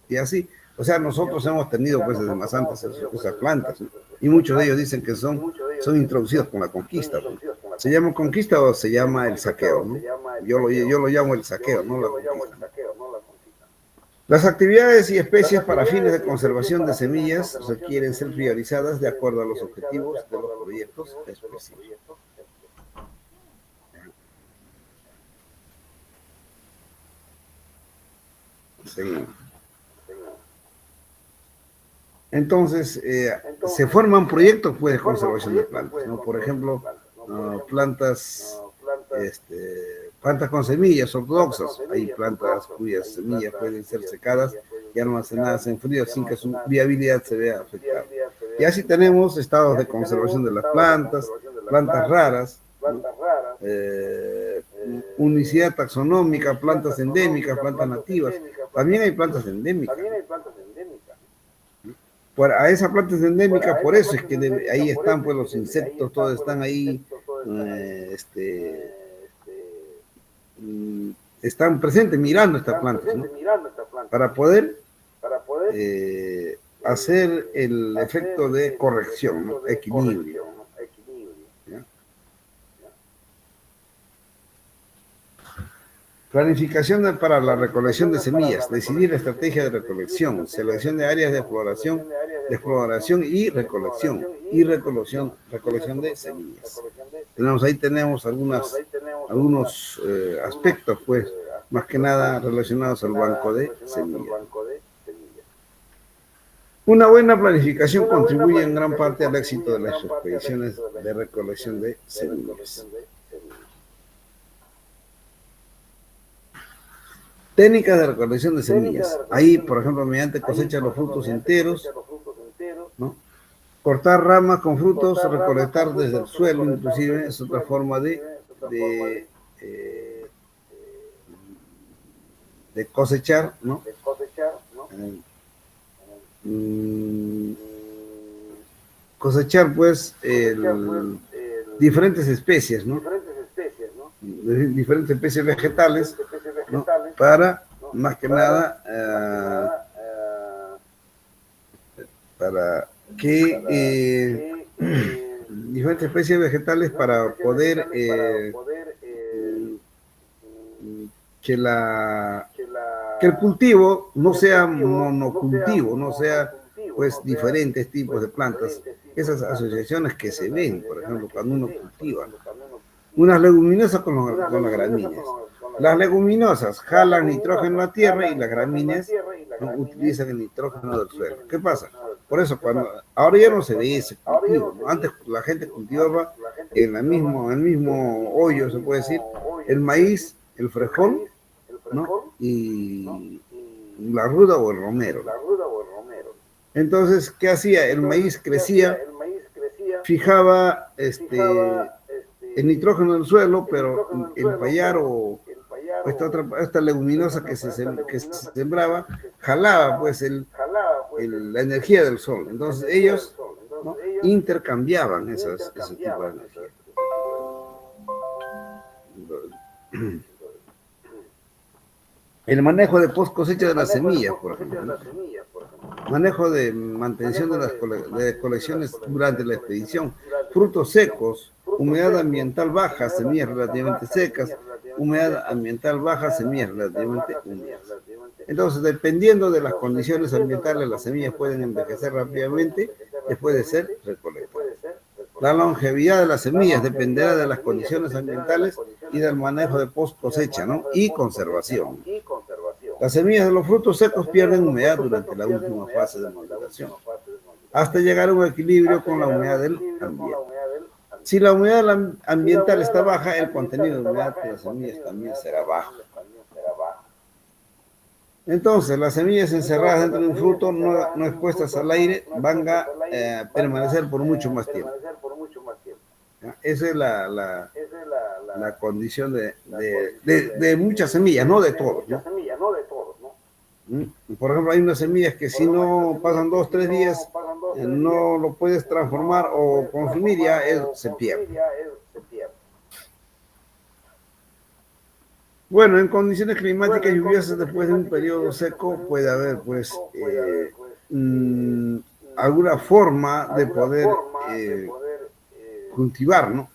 Y así, o sea, nosotros hemos tenido, pues, desde más antes esas plantas, ¿no?, y muchos de ellos dicen que son introducidos con la conquista, ¿no? ¿Se llama conquista o se llama el saqueo, ¿no? Yo lo llamo el saqueo, no la conquista. Las actividades y especies para fines de conservación de semillas requieren ser priorizadas de acuerdo a los objetivos de los proyectos específicos. Seguimos. Entonces, se forman proyectos, pues, de conservación de plantas, ¿no? Por ejemplo, plantas con semillas ortodoxas. Hay plantas cuyas semillas pueden ser secadas y almacenadas en frío sin que su viabilidad se vea afectada. Y así tenemos estados de conservación de las plantas raras, ¿no?, unicidad taxonómica, plantas endémicas, plantas nativas. También hay plantas endémicas. A esa planta endémica, por eso es que ahí están, pues, los insectos, todos están ahí, están presentes mirando estas plantas, ¿no?, para poder hacer el efecto de corrección, ¿no?, equilibrio, ¿ya? Planificación para la recolección de semillas, decidir la estrategia de recolección, selección de áreas de exploración y recolección de semillas. Tenemos algunos aspectos, pues, más que nada relacionados al banco de semillas. Una buena planificación contribuye en gran parte al éxito de las expediciones de recolección de semillas. Técnicas de recolección de semillas. Ahí, por ejemplo, mediante cosecha los frutos enteros, ¿no? Cortar ramas con frutos, recolectar desde el suelo, inclusive, es otra forma de cosechar, ¿no? Cosechar, pues, diferentes especies, ¿no? Diferentes especies vegetales, ¿no? Para, más que nada, para que diferentes especies vegetales para poder que el cultivo no sea monocultivo, no sea pues diferentes tipos de plantas. Esas asociaciones que se ven, por ejemplo, cuando uno cultiva unas leguminosas con las gramíneas. Las leguminosas jalan nitrógeno a la tierra y las gramíneas utilizan el nitrógeno del suelo. ¿Qué pasa? Por eso, ahora ya no se ve ese cultivo, ¿no? Antes la gente cultivaba en el mismo hoyo, se puede decir, el maíz, el frijol, ¿no? Y la ruda o el romero. Entonces, ¿qué hacía? El maíz crecía, fijaba el nitrógeno del suelo, pero el payar o esta leguminosa que se sembraba, jalaba pues la energía del sol. Entonces ellos, ¿no? Intercambiaban ese tipo de energía. El manejo de post cosecha de las semillas, por ejemplo, ¿no? Manejo de mantención de colecciones durante la expedición, frutos secos, humedad ambiental baja, semillas relativamente secas, humedad ambiental baja, semillas relativamente húmedas. Entonces, dependiendo de las condiciones ambientales, las semillas pueden envejecer rápidamente después de ser recolectadas. La longevidad de las semillas dependerá de las condiciones ambientales y del manejo de post cosecha, ¿no? Y conservación. Las semillas de los frutos secos pierden humedad durante la última fase de maduración, hasta llegar a un equilibrio con la humedad del ambiente. Si la humedad ambiental está baja, el contenido de humedad de las semillas también será bajo. Entonces, las semillas encerradas dentro de un fruto no expuestas al aire van a permanecer por mucho más tiempo. Esa es la condición de muchas semillas, no de todos, ¿no? Por ejemplo, hay unas semillas que si no pasan 2 o 3 días, no lo puedes transformar o consumir, ya se pierde. Bueno, en condiciones climáticas lluviosas después de un periodo seco puede haber pues alguna forma de poder cultivar, ¿no?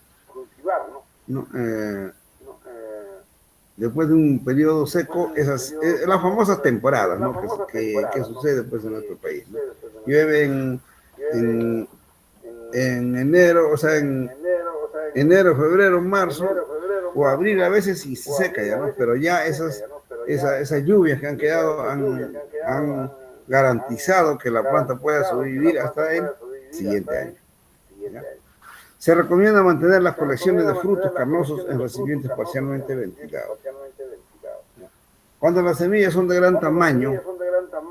Después de un periodo seco, las famosas temporadas, ¿no? que sucede pues en nuestro país, ¿no? Llueve en enero, o sea, en enero, febrero, marzo, o abril a veces y se seca ya, ¿no? Pero ya esas lluvias que han quedado han garantizado que la planta pueda sobrevivir hasta el siguiente año, ¿ya? Se recomienda mantener las colecciones de frutos carnosos en recipientes parcialmente ventilados. Cuando las semillas son de gran tamaño,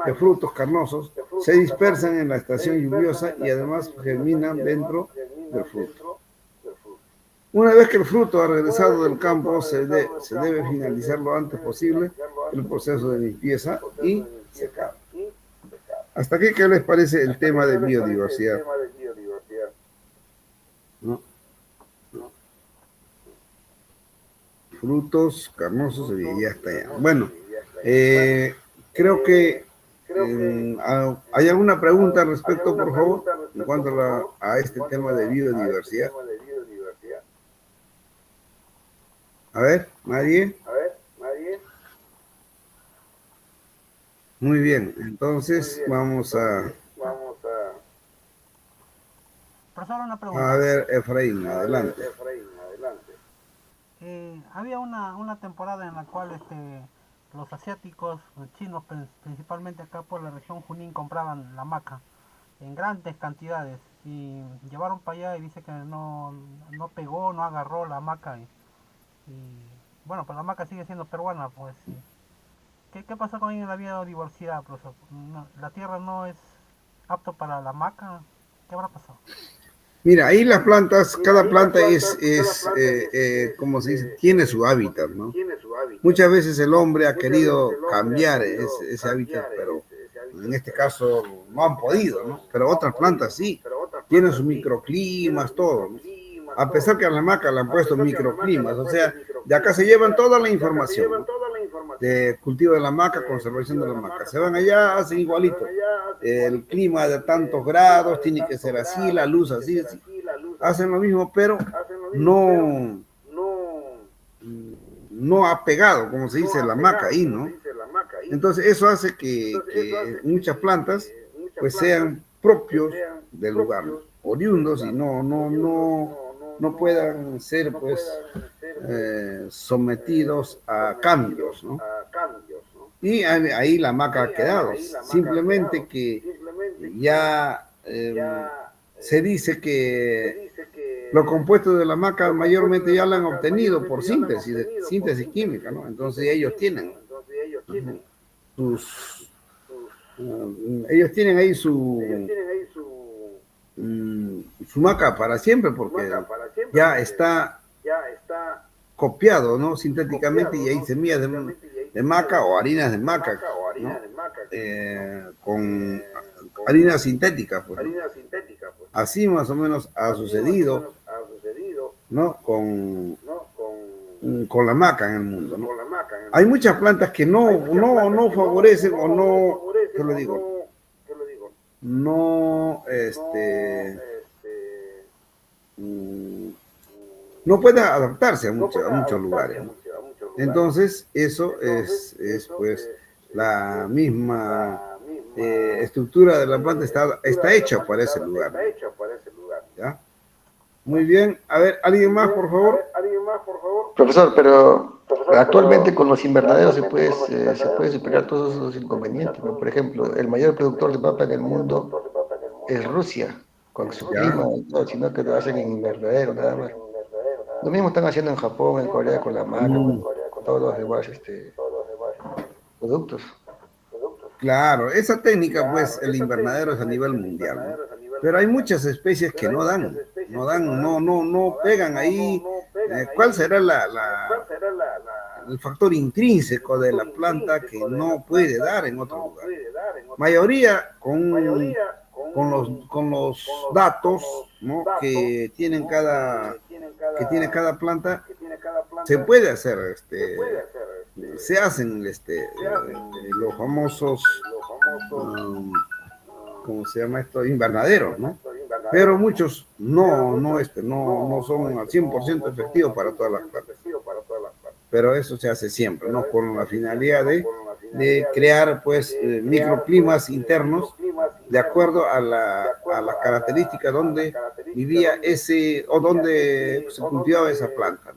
de frutos carnosos, se dispersan en la estación lluviosa y además germinan dentro del fruto. Una vez que el fruto ha regresado del campo, se debe finalizar lo antes posible el proceso de limpieza y secado. ¿Hasta aquí qué les parece el tema de biodiversidad? ¿No? Frutos carnosos y ya está ya. Bueno, creo que ¿hay alguna pregunta al respecto, por favor, en cuanto a este tema de biodiversidad? A ver, ¿nadie? Muy bien, entonces vamos a Profesor, una pregunta. ver, Efraín, adelante. Había una temporada en la cual los asiáticos, los chinos principalmente acá por la región Junín, compraban la maca en grandes cantidades y llevaron para allá y dice que no pegó, no agarró la maca bueno, pues la maca sigue siendo peruana, pues. ¿Qué pasó con la biodiversidad, profesor? ¿La tierra no es apto para la maca? ¿Qué habrá pasado? Mira, ahí las plantas, cada planta como se dice, tiene su hábitat, ¿no? Muchas veces el hombre ha querido cambiar ese hábitat, pero en este caso no han podido, ¿no? Pero otras plantas sí, tienen sus microclimas, todo, ¿no? A pesar que a la maca le han puesto microclimas, o sea, de acá se llevan toda la información, ¿no? De cultivo de la maca, conservación de la maca. Se van allá, hacen igualito. El clima de tantos grados tiene que ser así, la luz así, así. Hacen lo mismo, pero no ha pegado, como se dice, la maca ahí, ¿no? Entonces eso hace que muchas plantas pues sean propios del lugar, ¿no? Oriundos y no puedan ser pues sometidos a cambios, ¿no? Y ahí la maca ha quedado, simplemente que ya se dice que los compuestos de la maca mayormente ya la han obtenido por síntesis química, ¿no? Entonces ellos tienen ahí su maca para siempre, porque ya está copiado, ¿no? Sintéticamente, y hay semillas de maca o harinas de maca, ¿no? Con harinas sintéticas, pues, ¿no? Así más o menos ha sucedido, ¿no? Con la maca en el mundo, ¿no? Hay muchas plantas que no favorecen o no, ¿qué le digo? No puede adaptarse a muchos lugares, ¿no? Entonces, eso es pues la misma estructura de la planta está hecha para ese lugar, ¿no? ¿Ya? Muy bien. A ver, ¿alguien más, por favor? Profesor, pero actualmente con los invernaderos se puede superar todos esos inconvenientes, ¿no? Por ejemplo, el mayor productor de papa en el mundo es Rusia, con su clima y todo, sino que lo hacen en invernadero nada más. Lo mismo están haciendo en Japón, en Corea con la maca, con todos los demás productos. Claro, esa técnica, pues, el invernadero es a nivel mundial, ¿no? Pero hay muchas especies que no pegan ahí. ¿Cuál será el factor intrínseco de la planta que no puede dar en otro lugar? Mayoría con los datos, ¿no? que tiene cada planta, se puede hacer, se hacen los famosos, ¿cómo se llama esto? Invernaderos, ¿no? Pero muchos no son al 100% efectivos para todas las plantas. Pero eso se hace siempre, ¿no? Con la finalidad de crear, pues, microclimas internos de acuerdo a las características donde vivía o donde se cultivaba esa planta.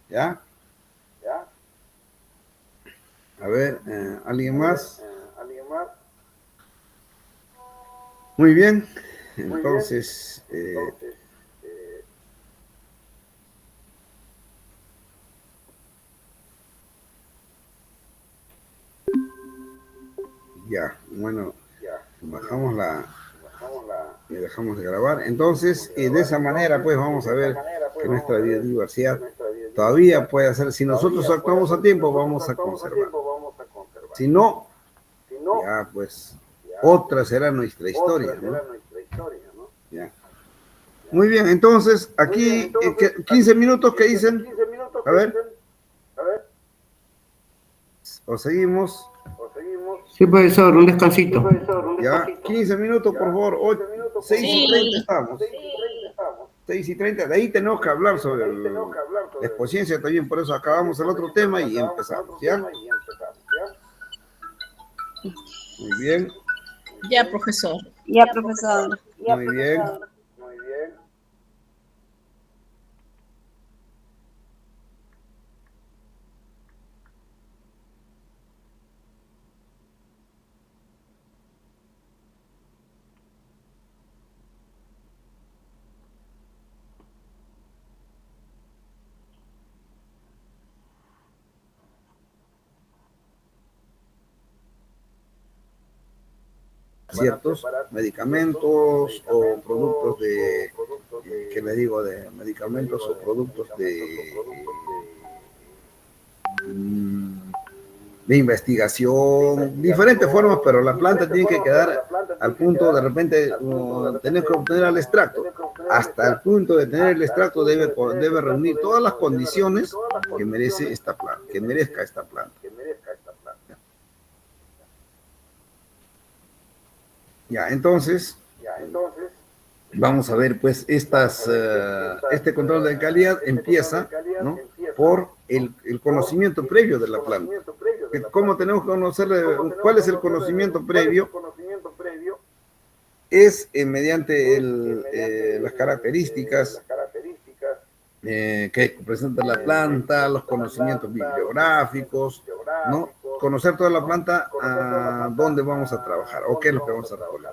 ¿Ya? A ver, ¿alguien más? Muy bien, entonces, ya, bueno, bajamos y dejamos de grabar. Entonces, de esa manera, pues, vamos a ver que nuestra biodiversidad todavía puede hacer, si nosotros actuamos a tiempo, vamos a conservar. Si no, ya, pues, otra será nuestra historia, ¿no? Ya. Muy bien, entonces, aquí, 15 minutos, ¿qué dicen? A ver. ¿O seguimos? Sí, profesor, un descansito. Ya, 15 minutos, por favor. 6:30 estamos. 6:30. De ahí tenemos que hablar sobre la exposición también, por eso acabamos el otro tema y empezamos, ¿ya? Muy bien, Ya, profesor. Ya, profesor. muy bien. Ciertos medicamentos o productos de, ¿qué le digo? De medicamentos o productos de investigación, diferentes formas, pero la planta tiene que quedar al punto, de repente, tener que obtener el extracto. Hasta el punto de tener el extracto debe reunir todas las condiciones que merece esta planta, que merezca esta planta. Ya, entonces, vamos a ver, pues, este control de calidad empieza, ¿no?, por el conocimiento previo de la planta. ¿Cómo tenemos que conocer cuál es el conocimiento previo? Es mediante las características que presenta la planta, los conocimientos bibliográficos, ¿no? Conocer toda la planta, a dónde vamos a trabajar o qué es lo que vamos a trabajar.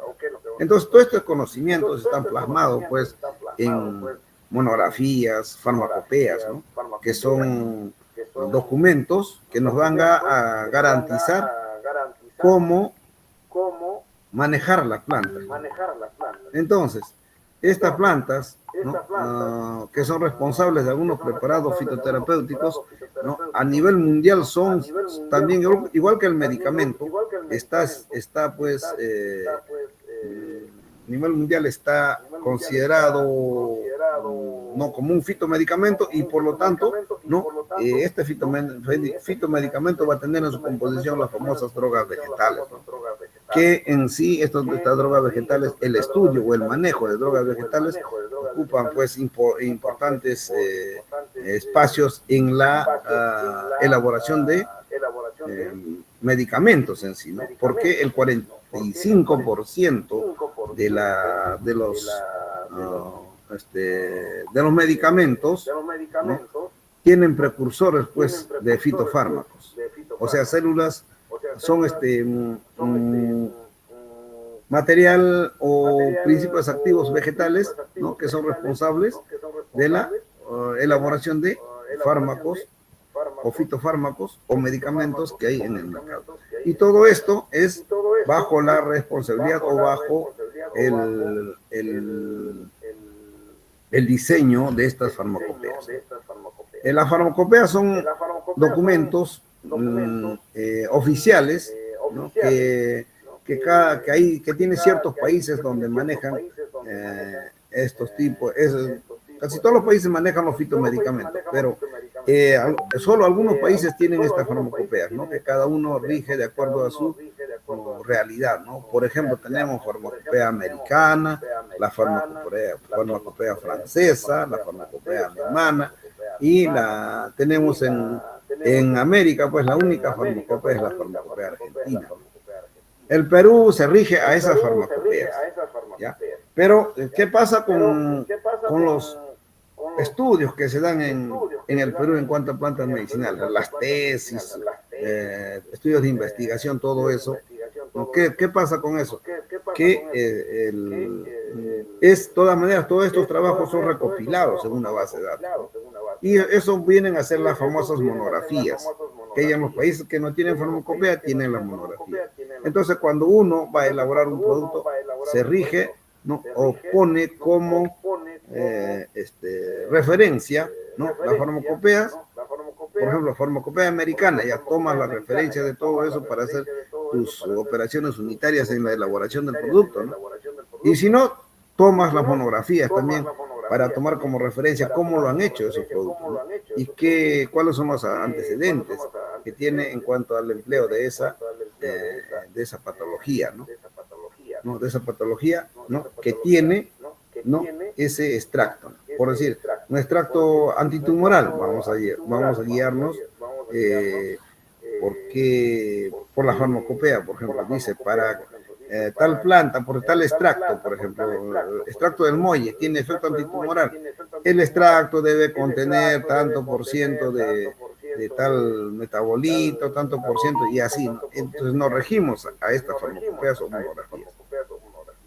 Entonces, todos estos conocimientos están plasmados, pues, en monografías, farmacopeas, ¿no?, que son documentos que nos van a garantizar cómo manejar la planta. Entonces, estas plantas, ¿no?, que son responsables de algunos preparados fitoterapéuticos, ¿no?, a nivel mundial son también, igual que el medicamento, está pues, a nivel mundial está considerado no como un fitomedicamento, y por lo tanto, ¿no?, este fitomedicamento va a tener en su composición las famosas drogas vegetales, ¿no?, que en sí estas drogas vegetales, el estudio o el manejo de drogas vegetales ocupan, pues, importantes espacios en la elaboración de medicamentos en sí, ¿no?, porque el 45% de los medicamentos, ¿no?, tienen precursores, pues, de fitofármacos, o sea, células, son material o principios activos vegetales, ¿no?, que son responsables de la elaboración de fármacos o fitofármacos o medicamentos que hay en el mercado. Y todo esto es bajo la responsabilidad o bajo el diseño de estas farmacopeas. Las farmacopeas son documentos oficiales, ¿no?, que tiene ciertos países donde manejan estos tipos. Casi todos los países manejan los fitomedicamentos, pero solo algunos países tienen estas farmacopeas, ¿no?, que cada uno rige de acuerdo a su realidad, ¿no? Por ejemplo, tenemos farmacopea americana, la farmacopea francesa, la farmacopea alemana, y tenemos en América, pues, la única farmacopea es la farmacopea argentina. El Perú se rige a esas farmacopeas, ¿ya? Pero, ¿qué pasa con los estudios que se dan en el Perú en cuanto a plantas medicinales? Las tesis, estudios de investigación, todo eso, ¿no? ¿Qué pasa con eso? Que de todas maneras, todos estos trabajos son recopilados en una base de datos, ¿no? Y eso vienen a ser las famosas monografías, que hay en los países que no tienen farmacopea, tienen las monografías. Entonces, cuando uno va a elaborar un producto, se rige, ¿no?, o pone como referencia, ¿no?, las farmacopeas. Por ejemplo, farmacopea americana, ya tomas la referencia de todo eso para hacer tus operaciones unitarias en la elaboración del producto, ¿no? Y si no, tomas las monografías también para tomar como referencia cómo lo han hecho esos productos, ¿no?, y cuáles son los antecedentes que tiene en cuanto al empleo de esa patología, ¿no? De esa patología, ¿no?, que tiene, ¿no?, ese extracto, ¿no? Por decir, un extracto antitumoral, vamos a guiarnos, porque por la farmacopea, por ejemplo, dice para tal planta, por tal extracto, por ejemplo, extracto del molle tiene efecto antitumoral. El extracto debe contener tanto por ciento de tal metabolito, tanto por ciento, y así, ¿no? Entonces nos regimos a estas farmacopeas o monografías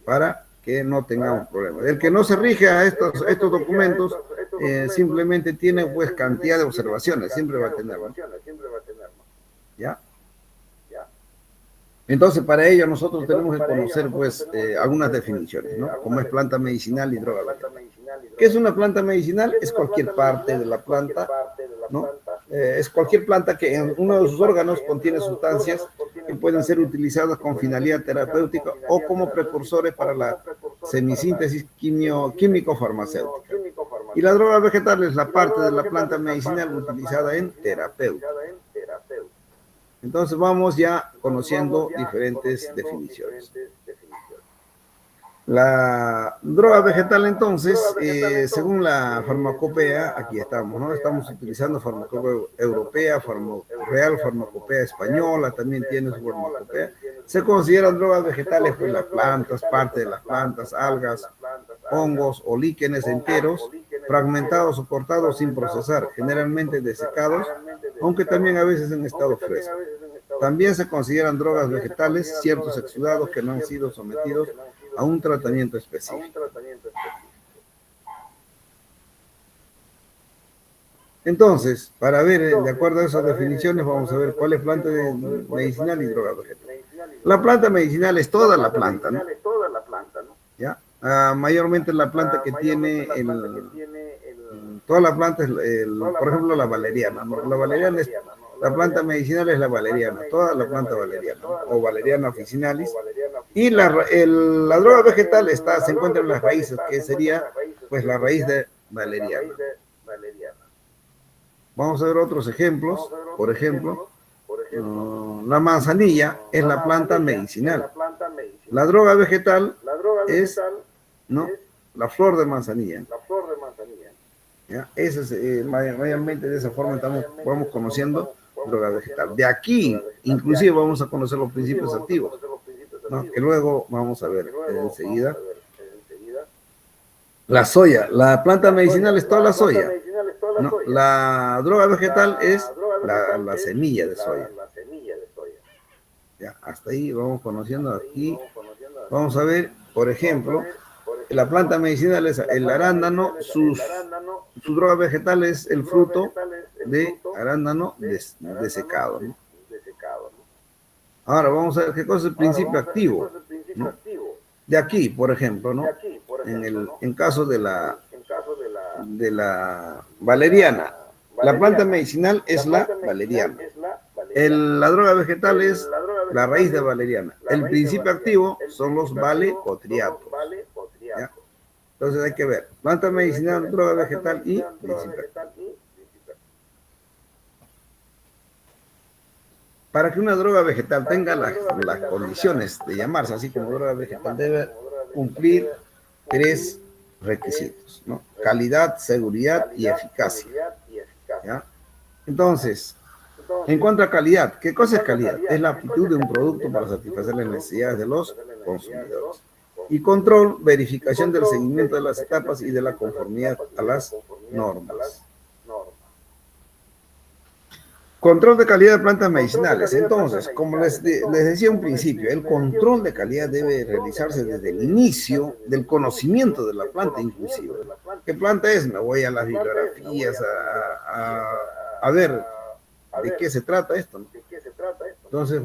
para que no tengamos problemas. El que no se rige a estos documentos simplemente tiene pues cantidad de observaciones, siempre va a tener, ¿no? ¿Ya? Entonces, para ello nosotros tenemos que conocer pues algunas definiciones, ¿no? Como es planta medicinal y droga vegetal. ¿Qué es una planta medicinal? Es cualquier parte de la planta, ¿no? Es cualquier planta que en uno de sus órganos contiene sustancias que pueden ser utilizadas con finalidad terapéutica o como precursores para la semisíntesis químico-farmacéutica. Y la droga vegetal es la parte de la planta medicinal utilizada en terapéutica. Entonces vamos ya conociendo diferentes definiciones. La droga vegetal entonces, según la farmacopea, aquí estamos, ¿no? Estamos utilizando farmacopea europea, Real Farmacopea española, también tiene su farmacopea. Se consideran drogas vegetales pues las plantas, parte de las plantas, algas, hongos o líquenes enteros, fragmentados o cortados sin procesar, generalmente desecados, aunque también a veces en estado fresco. También se consideran drogas vegetales ciertos exudados que no han sido sometidos a un tratamiento específico. Entonces, para ver, de acuerdo a esas definiciones, vamos a ver cuál es planta medicinal y droga vegetal. La planta medicinal es toda la planta, ¿no? ¿Ya? Mayormente la planta que tiene toda la planta es, por ejemplo, la valeriana, ¿no? La valeriana es, la planta medicinal es la valeriana, toda la planta valeriana, ¿no? O valeriana officinalis. Y la droga vegetal se encuentra en las raíces, que sería pues la raíz de valeriana. Vamos a ver otros ejemplos. Por ejemplo, la manzanilla es la planta medicinal. La droga vegetal es, ¿no?, la flor de manzanilla. ¿Ya? Eso es, mayormente de esa forma vamos conociendo droga vegetal. De aquí, inclusive, vamos a conocer los principios activos, ¿no?, que luego vamos a ver enseguida. La soya, la planta medicinal es toda la soya, ¿no? La droga vegetal es la semilla de soya. Ya, hasta ahí vamos conociendo. Aquí vamos a ver, por ejemplo, la planta medicinal es el arándano, su droga vegetal es el fruto de arándano desecado, ¿no? Ahora vamos a ver qué cosa es el principio activo, ¿no? De aquí, por ejemplo, ¿no? En caso de la valeriana, la planta medicinal es la valeriana. La droga vegetal es la raíz de valeriana. El principio activo son los valecotriatos. ¿Ya? Entonces hay que ver planta medicinal, droga vegetal y principio activo. Para que una droga vegetal tenga las condiciones de llamarse así como droga vegetal, debe cumplir 3 requisitos, ¿no? Calidad, seguridad y eficacia. ¿Ya? Entonces, en cuanto a calidad, ¿qué cosa es calidad? Es la aptitud de un producto para satisfacer las necesidades de los consumidores. Y control, verificación del seguimiento de las etapas y de la conformidad a las normas. Control de calidad de plantas medicinales. Entonces, como les decía un principio, el control de calidad debe realizarse desde el inicio del conocimiento de la planta inclusive. ¿Qué planta es? Me voy a las bibliografías a ver de qué se trata esto, ¿no? Entonces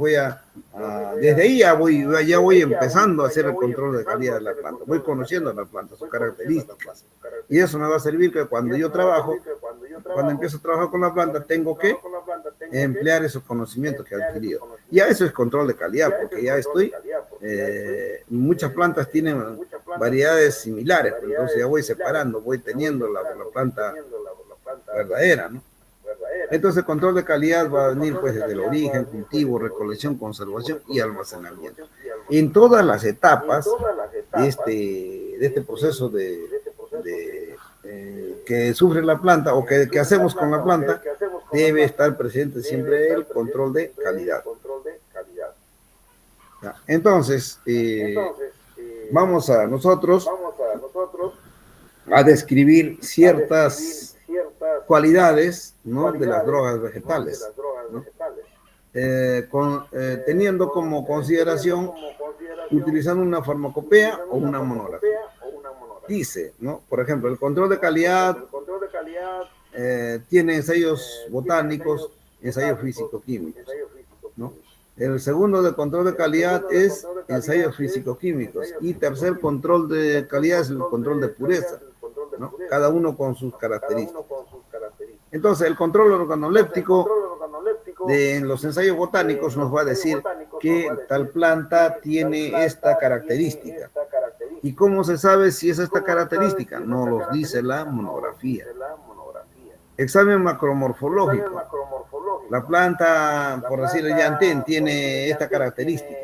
desde ahí ya voy empezando a hacer el control de calidad de la planta. Voy conociendo la planta, sus características. Y eso me va a servir que cuando empiezo a trabajar con la planta, tengo que emplear esos conocimientos que he adquirido. Ya eso es control de calidad, porque ya muchas plantas tienen variedades similares, entonces ya voy separando, voy teniendo la planta verdadera, ¿no? Entonces, el control de calidad va a venir pues desde el origen, cultivo, recolección, conservación y almacenamiento. En todas las etapas de este proceso que sufre la planta o que hacemos con la planta, debe estar presente siempre el control de calidad. ¿Ya? Entonces, vamos a nosotros a describir ciertas cualidades, ¿no?, de las drogas vegetales, ¿no? Teniendo como consideración, utilizando una farmacopea o una monografía. Dice, ¿no?, por ejemplo, el control de calidad tiene ensayos botánicos, ensayos físico-químicos, ¿no? El segundo de control de calidad es ensayos físico-químicos. Y tercer control de calidad es el control de pureza, ¿no? Cada uno con sus características. Entonces, el control organoléptico en los ensayos botánicos nos va a decir que tal planta tiene esta característica. ¿Y cómo se sabe si es esta característica? Nos los dice la monografía. Examen macromorfológico. La planta, por decirlo ya, tiene esta característica.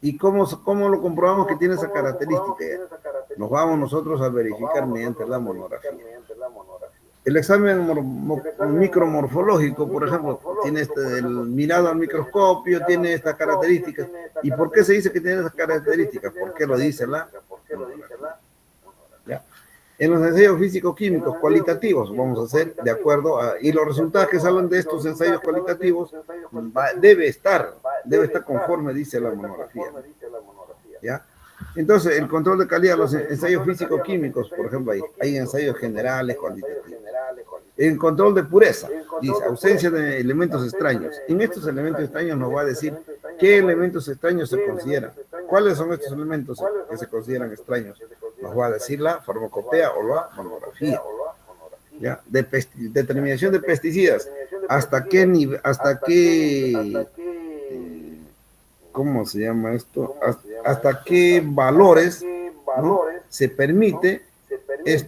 ¿Y cómo lo comprobamos que tiene esa característica? Nos vamos nosotros a verificar mediante la monografía. El examen micromorfológico, por ejemplo, tiene el mirado al microscopio, tiene estas características. ¿Y por qué se dice que tiene esas características? ¿Por qué lo dice la monografía? ¿Ya? En los ensayos físico-químicos cualitativos, vamos a hacer de acuerdo a, y los resultados que salen de estos ensayos cualitativos debe estar conforme dice la monografía, ¿ya? Entonces, el control de calidad, los ensayos físico-químicos, por ejemplo, hay ensayos generales, cuantitativos. El control de pureza, dice, ausencia de elementos extraños. En estos elementos extraños nos va a decir qué elementos extraños se consideran. ¿Cuáles son estos elementos que se consideran extraños? Nos va a decir la farmacopea o la monografía. ¿Ya? Determinación de pesticidas. ¿Hasta qué ¿cómo se llama esto? ¿Hasta qué valores, ¿no?, se permite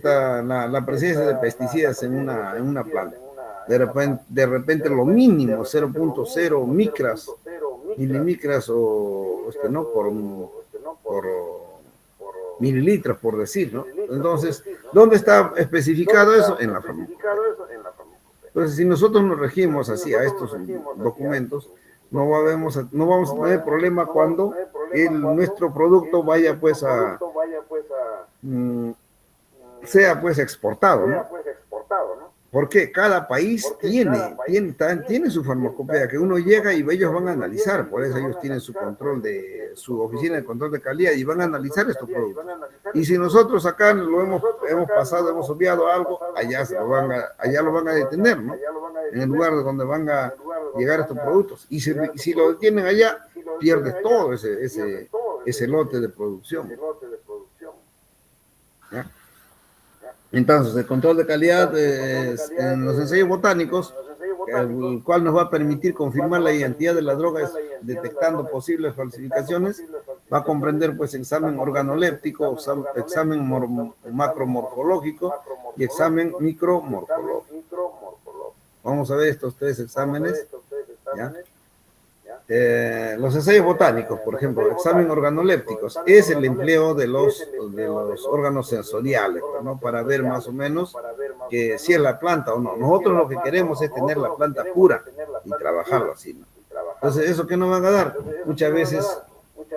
la presencia de pesticidas en una planta? De repente lo mínimo, 0.0 milimicras o ¿no?, por mililitros, por decir, ¿no? Entonces, ¿dónde está especificado eso? En la farmacopea. Entonces, si nosotros nos regimos así a estos documentos, no vamos a tener problema cuando nuestro producto vaya pues sea pues exportado, ¿no? Porque cada país tiene su farmacopea, que uno llega y ellos van a analizar, por eso ellos tienen su oficina de control de calidad y van a analizar estos productos. Y si nosotros acá lo hemos pasado, hemos obviado algo, allá lo van a detener, ¿no? En el lugar donde van a llegar estos productos. Y si lo detienen allá, pierde todo ese lote de producción. ¿Ya? Entonces, el control de calidad en los ensayos botánicos, el cual nos va a permitir confirmar la identidad de las drogas detectando posibles falsificaciones, va a comprender pues examen organoléptico, examen macromorfológico y examen micromorfológico. Vamos a ver estos tres exámenes, ¿ya? Los ensayos botánicos, por ejemplo, examen organolépticos, es el empleo de los órganos sensoriales, ¿no?, para ver más o menos que si es la planta o no. Nosotros lo que queremos es tener la planta pura y trabajarlo así, ¿no? Entonces, ¿eso qué nos van a dar? Muchas veces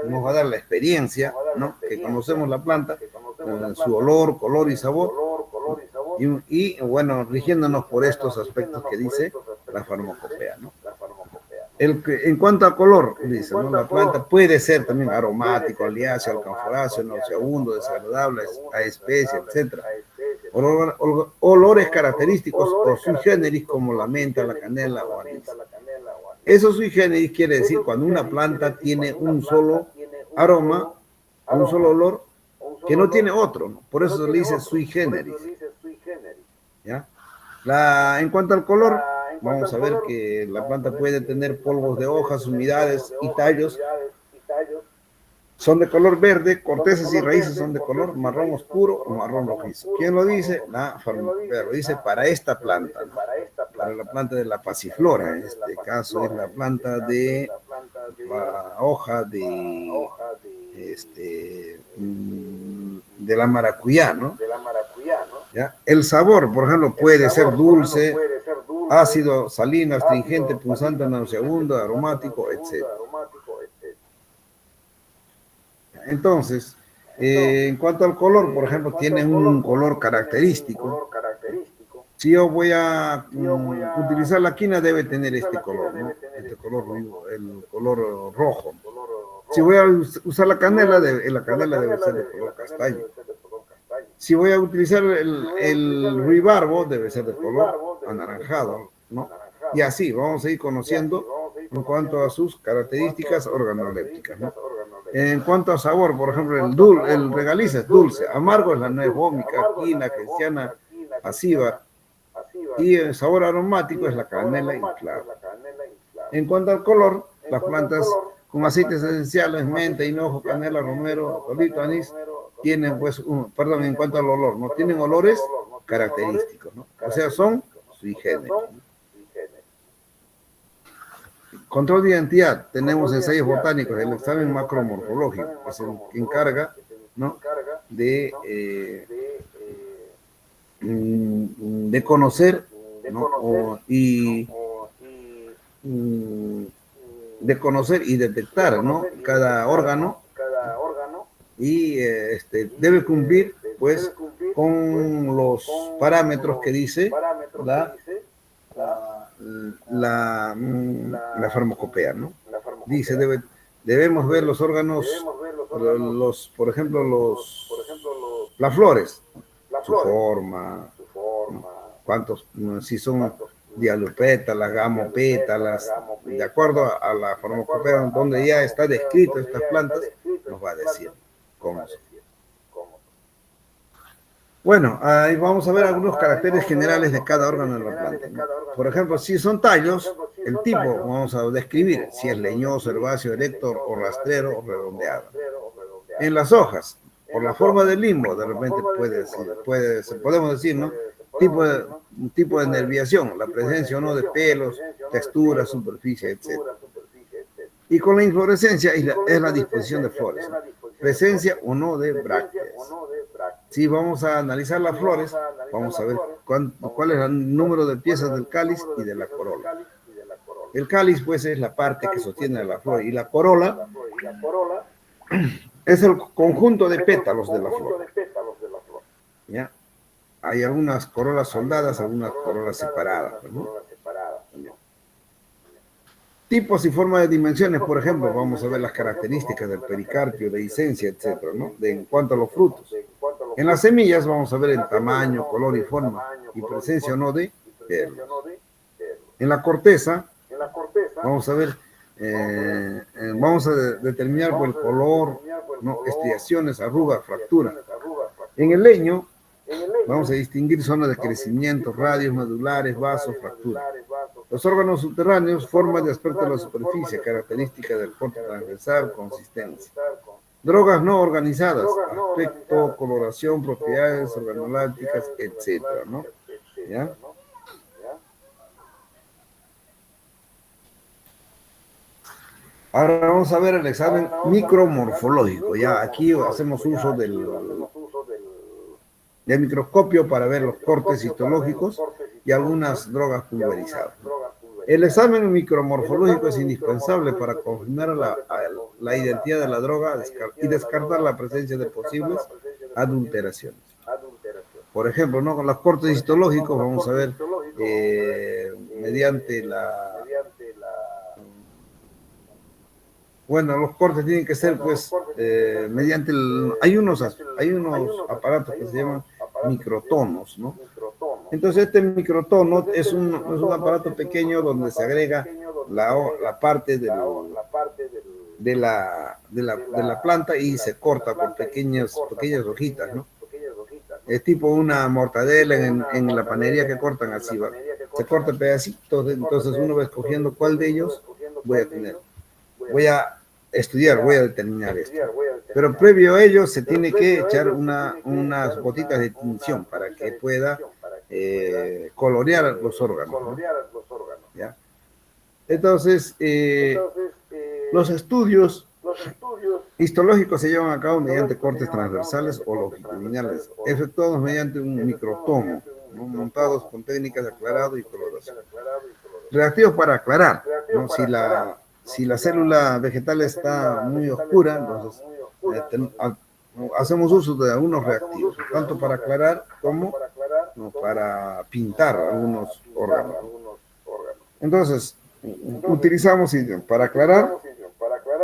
nos va a dar la experiencia, ¿no?, que conocemos la planta, su olor, color y sabor, y bueno, rigiéndonos por estos aspectos que dice la farmacopea, ¿no? En cuanto a color, dice, ¿no?, la planta puede ser también aromático, oliáceo, alcanforáceo, nauseabundo, desagradable, a especie, etc. Olores característicos o sui generis como la menta, la canela o anís. Eso sui generis quiere decir cuando una planta tiene un solo aroma, un solo olor, que no tiene otro, ¿no? Por eso se le dice sui generis. ¿Ya? En cuanto al color, vamos a ver que la planta puede tener polvos de hojas, humedades y tallos. Son de color verde, cortezas y raíces son de color marrón oscuro o marrón rojizo. ¿Quién lo dice? La farmacopea lo dice para esta planta, ¿no?, para la planta de la pasiflora. En este caso es la planta de la hoja de la maracuyá, ¿no? ¿Ya? El sabor, por ejemplo, puede ser dulce, ácido, salino, astringente, punzante, nauseabundo, aromático, etc. Entonces, en cuanto al color, por ejemplo, tienen un color característico. Si yo voy a utilizar la quina, debe tener este color, ¿no? Este color, el color rojo. Si voy a usar la canela debe ser de color castaño. Si voy a utilizar el ruibarbo, debe ser de color anaranjado, ¿no? Y así vamos a ir conociendo en cuanto a sus características organolépticas, ¿no? En cuanto a sabor, por ejemplo, el regaliz es dulce, amargo es la nuez vómica, quina, cristiana, pasiva, y el sabor aromático es la canela y clavo. En cuanto al color, las plantas con aceites esenciales, menta, hinojo, canela, romero, olito, anís, tienen pues, en cuanto al olor, ¿no? Tienen olores característicos, ¿no? O sea, son sui generis. Control de identidad, tenemos ensayos botánicos, el examen macromorfológico, es el que encarga, ¿no?, de conocer, ¿no?, de conocer y detectar, ¿no?, cada órgano, y debe cumplir pues con los parámetros que dice la farmacopea, ¿no? Dice, debemos ver los órganos, por ejemplo, las flores, su forma, ¿no? Cuántos, si son dialopétalas, gamopétalas, de acuerdo a la farmacopea donde ya está descrito estas plantas, nos va a decir cómo son. Bueno, ahí vamos a ver algunos caracteres generales de cada órgano de la planta, ¿no? Por ejemplo, si son tallos, el tipo vamos a describir si es leñoso, herbáceo, erecto o rastrero o redondeado. En las hojas, por la forma del limbo, de repente podemos decir, ¿no?, tipo de nerviación, la presencia o no de pelos, textura, superficie, etc. Y con la inflorescencia es la disposición de flores, ¿no?, presencia o no de brácteas. Si vamos a analizar las flores, vamos a ver cuál es el número de piezas del cáliz y de la corola. El cáliz, pues, es la parte que sostiene a la flor, y la corola es el conjunto de pétalos de la flor. ¿Ya? Hay algunas corolas soldadas, algunas corolas separadas, ¿no? Tipos y formas de dimensiones, por ejemplo, vamos a ver las características del pericarpio, de esencia, etcétera, ¿no?, en cuanto a los frutos. En las semillas vamos a ver el tamaño, color y forma, y presencia o no de pelos. En la corteza vamos a ver, vamos a determinar por el color, ¿no?, estriaciones, arrugas, fracturas. En el leño vamos a distinguir zonas de crecimiento, radios medulares, vasos, fracturas. Los órganos subterráneos, formas de aspecto de la superficie, características del corte transversal, consistencia. Drogas no organizadas, aspecto, coloración, propiedades organolácticas, etcétera, ¿no? ¿Ya? Ahora vamos a ver el examen micromorfológico. Ya aquí hacemos uso del microscopio para ver los cortes histológicos y algunas drogas pulverizadas. El examen micromorfológico es indispensable para confirmar la identidad de la droga y descartar la presencia de posibles adulteraciones. Por ejemplo, ¿no?, con los cortes histológicos vamos a ver mediante bueno, los cortes tienen que ser, pues, mediante hay unos aparatos que se llaman microtonos, ¿no? Entonces, este microtono es un aparato pequeño donde se agrega la parte de la planta y se corta por pequeñas hojitas, ¿no? Es tipo una mortadela en la panería que cortan así, ¿va? Se corta pedacitos, entonces uno va escogiendo cuál de ellos voy a tener. Voy a estudiar, voy a determinar esto. Pero previo a ello se tiene que echar unas gotitas de tinción para que pueda colorear los órganos, ¿no? ¿Ya? Entonces, los estudios histológicos se llevan a cabo mediante cortes transversales o longitudinales, efectuados mediante un microtomo, ¿no?, montados con técnicas de aclarado y coloración. Reactivos para aclarar, ¿no? Si la célula vegetal está muy oscura, entonces hacemos uso de algunos reactivos, tanto para aclarar como para pintar algunos órganos. Entonces, utilizamos para aclarar